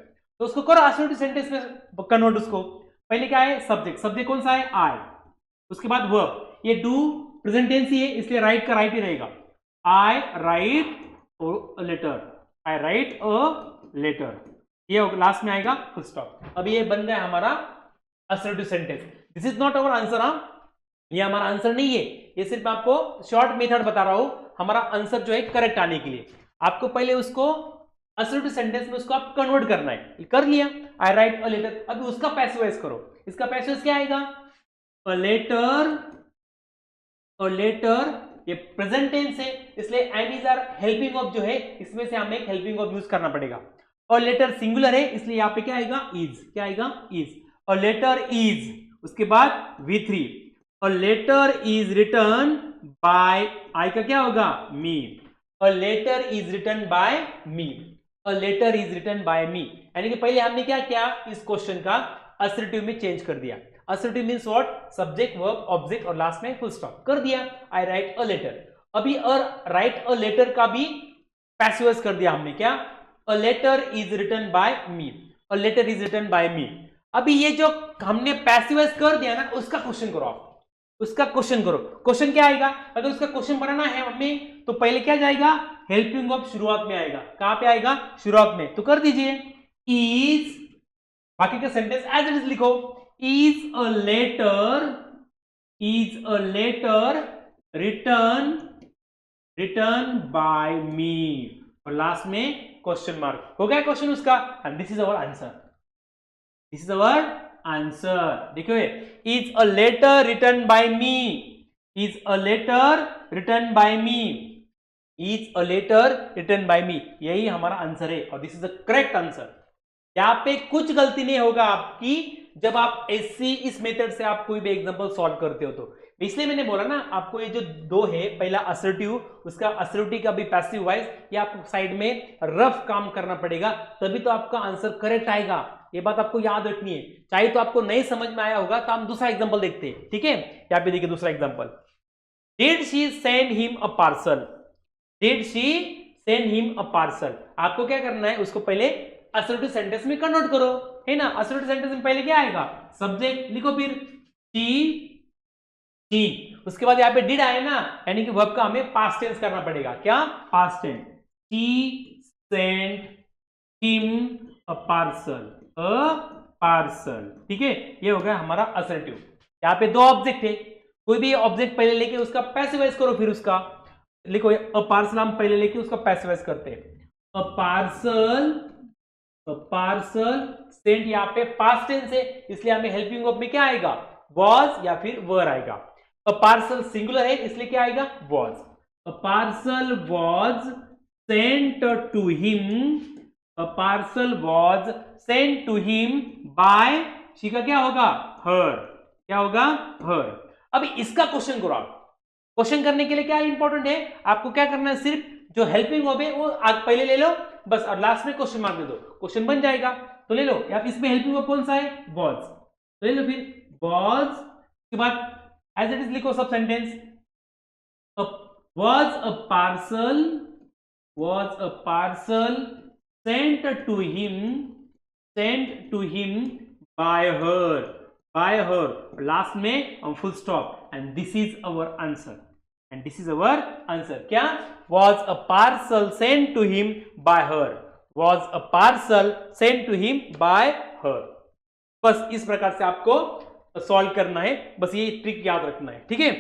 तो उसको करो असर्टिव सेंटेंस में कन्वर्ट। उसको पहले क्या है? सब्जेक्ट। सब्जेक्ट कौन सा है? आई। उसके बाद वर्ब, ये डू प्रेजेंट टेंस ही है इसलिए राइट का राइट ही रहेगा। I write a letter. I write a letter, ये लास्ट में आएगा फुल स्टॉप। अब ये बन गया हमारा assertive sentence. This is not our answer. ये हमारा आंसर नहीं है, ये सिर्फ आपको शॉर्ट मेथड बता रहा हूं हमारा आंसर जो है करेक्ट आने के लिए। आपको पहले उसको असर्टिव सेंटेंस में उसको आप कन्वर्ट करना है। कर लिया, आई राइट अ लेटर। अब उसका पैसिव वॉइस करो। इसका पैसिव वॉइस क्या आएगा? A letter. अ लेटर, ये प्रेजेंट टेंस है इसलिए am is are helping verb जो है, इसमें से हमें एक हेल्पिंग वर्ब यूज करना पड़ेगा। और लेटर सिंगुलर है इसलिए यहाँ पे क्या आएगा, इज। क्या आएगा, इज। अ लेटर इज, उसके बाद V3, a letter is return by, I का क्या होगा, me. A letter is return by me, a letter is return by me. यानी कि पहले हमने क्या किया, इस क्वेश्चन का असर्टिव में चेंज कर दिया। Assertive means what, subject verb object और लास्ट में फुल स्टॉप कर दिया। I write a letter. अभी राइट अ लेटर का भी पैसिव वॉइस कर दिया हमने। क्या, a letter is written by me, a letter is written by me. अभी ये जो हमने पैसिव वॉइस कर दिया ना, उसका क्वेश्चन करो आप, उसका क्वेश्चन करो। क्वेश्चन क्या आएगा, अगर उसका क्वेश्चन बनाना है हमें तो पहले क्या जाएगा, हेल्पिंग वर्ब शुरुआत में आएगा। कहां पे आएगा, शुरुआत में। तो कर दीजिए इज, बाकी का सेंटेंस एज इट इज लिखो। Is a letter, is a letter return, return by me, और लास्ट में क्वेश्चन मार्क। हो गया क्वेश्चन उसका, and this is our answer. This is our answer. देखिए, is a letter return by me, is a letter return by me, is a letter return by me, यही हमारा answer है और this is the correct answer. यहाँ पे कुछ गलती नहीं होगा आपकी जब आप ऐसी इस मेथड से आप कोई भी एग्जांपल सॉल्व करते हो। तो इसलिए मैंने बोला ना आपको, ये जो दो है, पहला असर्टिव, उसका असर्टिव का भी पैसिव वॉइस, ये आपको साइड में रफ काम करना पड़ेगा, तभी तो आपका आंसर करेक्ट आएगा। ये बात आपको याद रखनी है। चाहे तो आपको नहीं समझ में आया होगा तो हम दूसरा एग्जाम्पल देखते हैं। ठीक है, यहाँ पे देखिए दूसरा example, did she send him a parcel, did she send him a parcel. आपको क्या करना है, उसको पहले असर्टिव सेंटेंस में कन्वर्ट करो, है ना। असर्टिव सेंटेंस में पहले क्या आएगा, सब्जेक्ट लिखो, फिर शी, उसके बाद यहाँ पे डिड आए ना, यानी कि वर्ब का हमें पास्ट टेंस करना पड़ेगा। क्या, past tense. She sent him a parcel, a parcel. ठीक है, ये हो गया हमारा असर्टिव। यहाँ पे दो ऑब्जेक्ट है, कोई भी ऑब्जेक्ट पहले लेके उसका पैसिव वॉइस करो, फिर उसका लिखो। अ पार्सल हम पहले लेके उसका पैसिव वॉइस करते हैं। A parcel, a parcel sent, यहाँ पे पास्ट टेंस है इसलिए हमें हेल्पिंग वर्ब में क्या आएगा, वॉज या फिर वर आएगा। अ पार्सल सिंगुलर है इसलिए क्या आएगा, was. A parcel was sent to him, a parcel was sent to him by, she का क्या होगा, हर। क्या होगा, हर। अभी इसका क्वेश्चन करो आप। क्वेश्चन करने के लिए क्या इंपॉर्टेंट है, आपको क्या करना है, सिर्फ जो हेल्पिंग वर्ब है वो आज पहले ले लो बस, और लास्ट में क्वेश्चन मार्क दे दो, क्वेश्चन बन जाएगा। तो ले लो, या फिर इसमें हेल्पिंग वर्ब कौन सा है, वॉज, तो ले लो फिर वॉज, के बाद एज इट इज लिखो सब sentence. Was a parcel, was a parcel sent to him, sent to him by her, by her, last में हम full stop, and this is our answer, and this is our answer. क्या, was a parcel sent to him by her, was a parcel sent to him by her। बस इस प्रकार से आपको solve करना है, बस ये ट्रिक याद रखना है। ठीक है,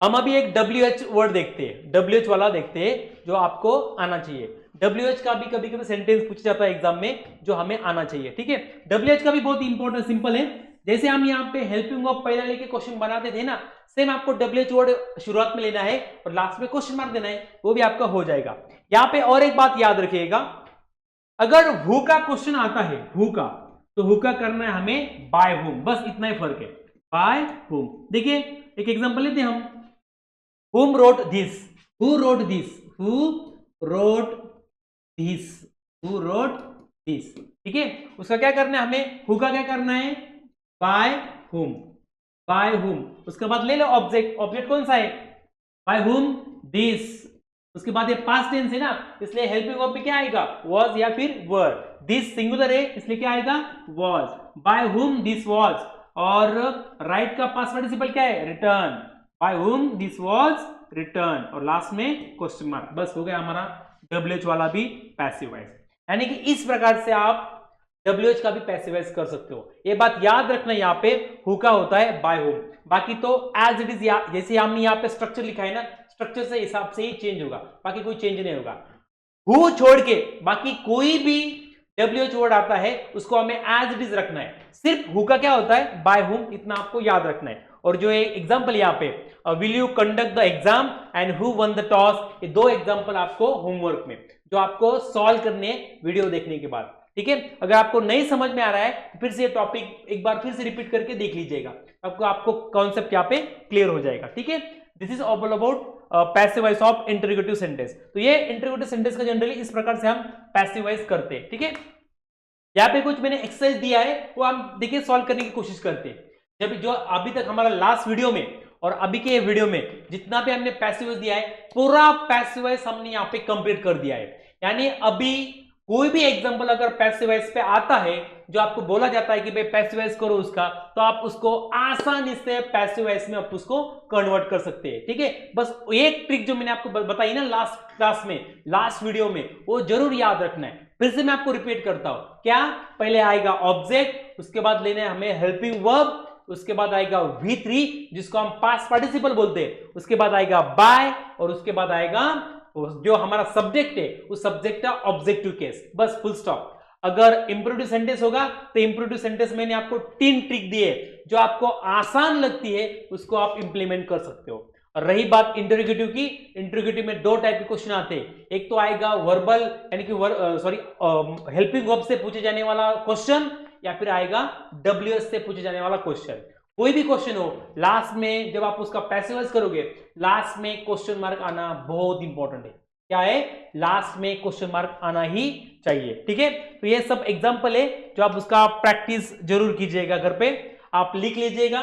हम अभी एक WH वर्ड देखते हैं, WH वाला देखते हैं जो आपको आना चाहिए। WH का भी कभी कभी सेंटेंस पूछा जाता है एग्जाम में, जो हमें आना चाहिए। ठीक है, WH का भी बहुत इंपॉर्टेंट, सिंपल है। जैसे हम यहाँ पे हेल्पिंग वर्ब पहला लेके क्वेश्चन बनाते थे ना, सेम आपको WH वर्ड शुरुआत में लेना है और लास्ट में क्वेश्चन मार्क देना है, वो भी आपका हो जाएगा। यहाँ पे और एक बात याद रखिएगा, अगर हु का क्वेश्चन आता है, हु का, तो हु का करना है हमें बाय हुम, बस इतना ही फर्क है, बाय हुम। देखिए एक एग्जांपल लेते हैं हम, whom wrote this, who wrote this, who wrote this, who wrote this। ठीक है, उसका क्या करना है हमें, who का क्या करना है, by whom, by whom। उसके बाद ले लो ऑब्जेक्ट, ऑब्जेक्ट कौन सा है, by whom this। उसके बाद ये पास्ट टेंस है ना, इसलिए हेल्पिंग वर्ब में क्या आएगा, was या फिर were। this सिंगुलर है इसलिए क्या आएगा, was। by whom this was, और राइट का पास्ट पार्टिसिपल क्या है, return, by whom this was returned, और लास्ट में क्वेश्चन मार्क। बस हो गया हमारा WH वाला भी पैसिव वॉइस। यानी कि इस प्रकार से आप WH का भी पैसिव वॉइस कर सकते हो। ये बात याद रखना, यहाँ पे हु का होता है by whom, बाकी तो एज इट इज, जैसे हमने यहाँ पे स्ट्रक्चर लिखा है ना, स्ट्रक्चर से हिसाब से ही चेंज होगा, बाकी कोई चेंज नहीं होगा। हु छोड़ के बाकी कोई भी WH वर्ड आता है उसको हमें एज इट इज रखना है, सिर्फ हु का क्या होता है, by whom, इतना आपको याद रखना है। और जो एग्जाम्पल यहाँ पे, will you conduct the exam and who one the toss, ये दो एग्जाम्पल आपको होमवर्क में, जो आपको सॉल्व करने वीडियो देखने के बाद, ठीक है। अगर आपको नहीं समझ में आ रहा है तो फिर से ये टॉपिक एक बार फिर से रिपीट करके देख लीजिएगा, आपको कॉन्सेप्ट यहाँ पे क्लियर हो जाएगा, ठीक है। This is all about passive voice of interrogative sentence. तो ये इंटरोगेटिव सेंटेंस का जनरली इस प्रकार से हम पैसिव वॉइस करते हैं, ठीक है। यहाँ पे कुछ मैंने एक्सरसाइज दिया है, वो हम देखिए सॉल्व करने की कोशिश करते हैं। जब जो अभी तक हमारा लास्ट वीडियो में और अभी के वीडियो में जितना भी हमने पैसिव वॉइस दिया है, पूरा पैसिव वॉइस हमने यहाँ पे कंप्लीट कर दिया है। यानी अभी कोई भी एग्जांपल अगर पैसिव वॉइस पे आता है, जो आपको बोला जाता है कि भाई पैसिव वॉइस करो उसका, तो आप उसको आसानी से पैसिव वॉइस में आप उसको कन्वर्ट कर सकते हैं, ठीक है। बस एक ट्रिक जो मैंने आपको बताई ना लास्ट क्लास में, लास्ट वीडियो में, वो जरूर याद रखना है। फिर से मैं आपको रिपीट करता हूं, क्या पहले आएगा ऑब्जेक्ट, उसके बाद लेना है हमें हेल्पिंग वर्ब, उसके बाद आएगा V3 जिसको हम पास्ट पार्टिसिपल बोलते हैं, उसके बाद आएगा बाय, और उसके बाद आएगा जो हमारा सब्जेक्ट है उस सब्जेक्ट का ऑब्जेक्टिव केस, बस फुल स्टॉप। अगर इंपरेटिव सेंटेंस होगा तो इंपरेटिव सेंटेंस मैंने आपको 3 ट्रिक दिए, जो आपको आसान लगती है उसको आप इंप्लीमेंट कर सकते हो। और रही बात इंटरोगेटिव की, इंटरोगेटिव में 2 टाइप के क्वेश्चन आते हैं, एक तो आएगा वर्बल यानी कि हेल्पिंग वर्ब से पूछे जाने वाला क्वेश्चन, या फिर आएगा WH से पूछे जाने वाला क्वेश्चन। कोई भी क्वेश्चन हो, लास्ट में जब आप उसका पैसिव वॉइस करोगे, लास्ट में क्वेश्चन मार्क आना बहुत इंपॉर्टेंट है। क्या है? लास्ट में क्वेश्चन मार्क आना ही चाहिए, ठीक है। तो ये सब एग्जांपल है जो आप उसका प्रैक्टिस जरूर कीजिएगा, घर पे आप लिख लीजिएगा,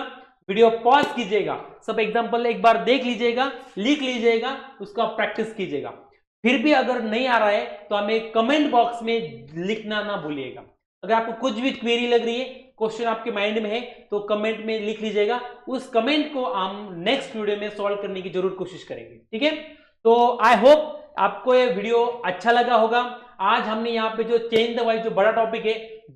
वीडियो पॉज कीजिएगा, सब एग्जांपल एक बार देख लीजिएगा, लिख लीजिएगा, उसका प्रैक्टिस कीजिएगा। फिर भी अगर नहीं आ रहा है तो हमें कमेंट बॉक्स में लिखना ना भूलिएगा। अगर आपको कुछ भी क्वेरी लग रही है, क्वेश्चन आपके माइंड में है, तो कमेंट में लिख लीजिएगा, उस कमेंट को हम नेक्स्ट वीडियो में सॉल्व करने की जरूर कोशिश करेंगे, ठीक है। तो आई होप आपको ये वीडियो अच्छा लगा होगा। आज हमने यहाँ पे जो चेंज द वॉइस जो बड़ा टॉपिक है,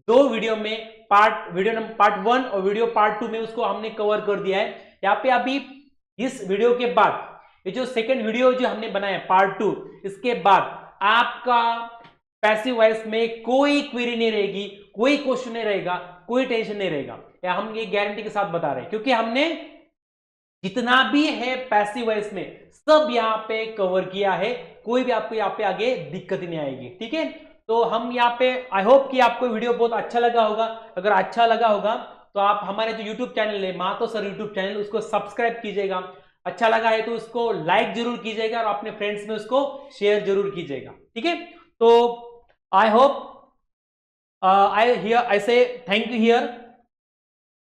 2 वीडियो में पार्ट 1 और वीडियो पार्ट 2 में उसको हमने कवर कर दिया है। यहाँ पे अभी इस वीडियो के बाद ये जो सेकंड वीडियो जो हमने बनाया पार्ट 2, इसके बाद आपका पैसिव वॉइस में कोई क्वेरी नहीं रहेगी, कोई क्वेश्चन नहीं रहेगा, कोई टेंशन नहीं रहेगा, या हम ये गारंटी के साथ बता रहे हैं, क्योंकि हमने जितना भी है पैसिव वॉइस में सब यहाँ पे कवर किया है। कोई भी आपको यहाँ पे आगे दिक्कत नहीं आएगी, ठीक है। तो हम यहाँ पे आई होप कि आपको वीडियो बहुत अच्छा लगा होगा। अगर अच्छा लगा होगा तो आप हमारे जो यूट्यूब चैनल है मातो सर यूट्यूब चैनल, उसको सब्सक्राइब कीजिएगा। अच्छा लगा है तो उसको लाइक जरूर कीजिएगा और अपने फ्रेंड्स में उसको शेयर जरूर कीजिएगा, ठीक है। तो आई होप आई से थैंक यू हियर।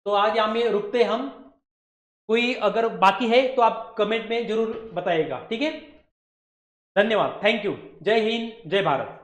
तो आज यहाँ में रुकते हम, कोई अगर बाकी है तो आप कमेंट में जरूर बताइएगा, ठीक है। धन्यवाद, थैंक यू, जय हिंद, जय भारत।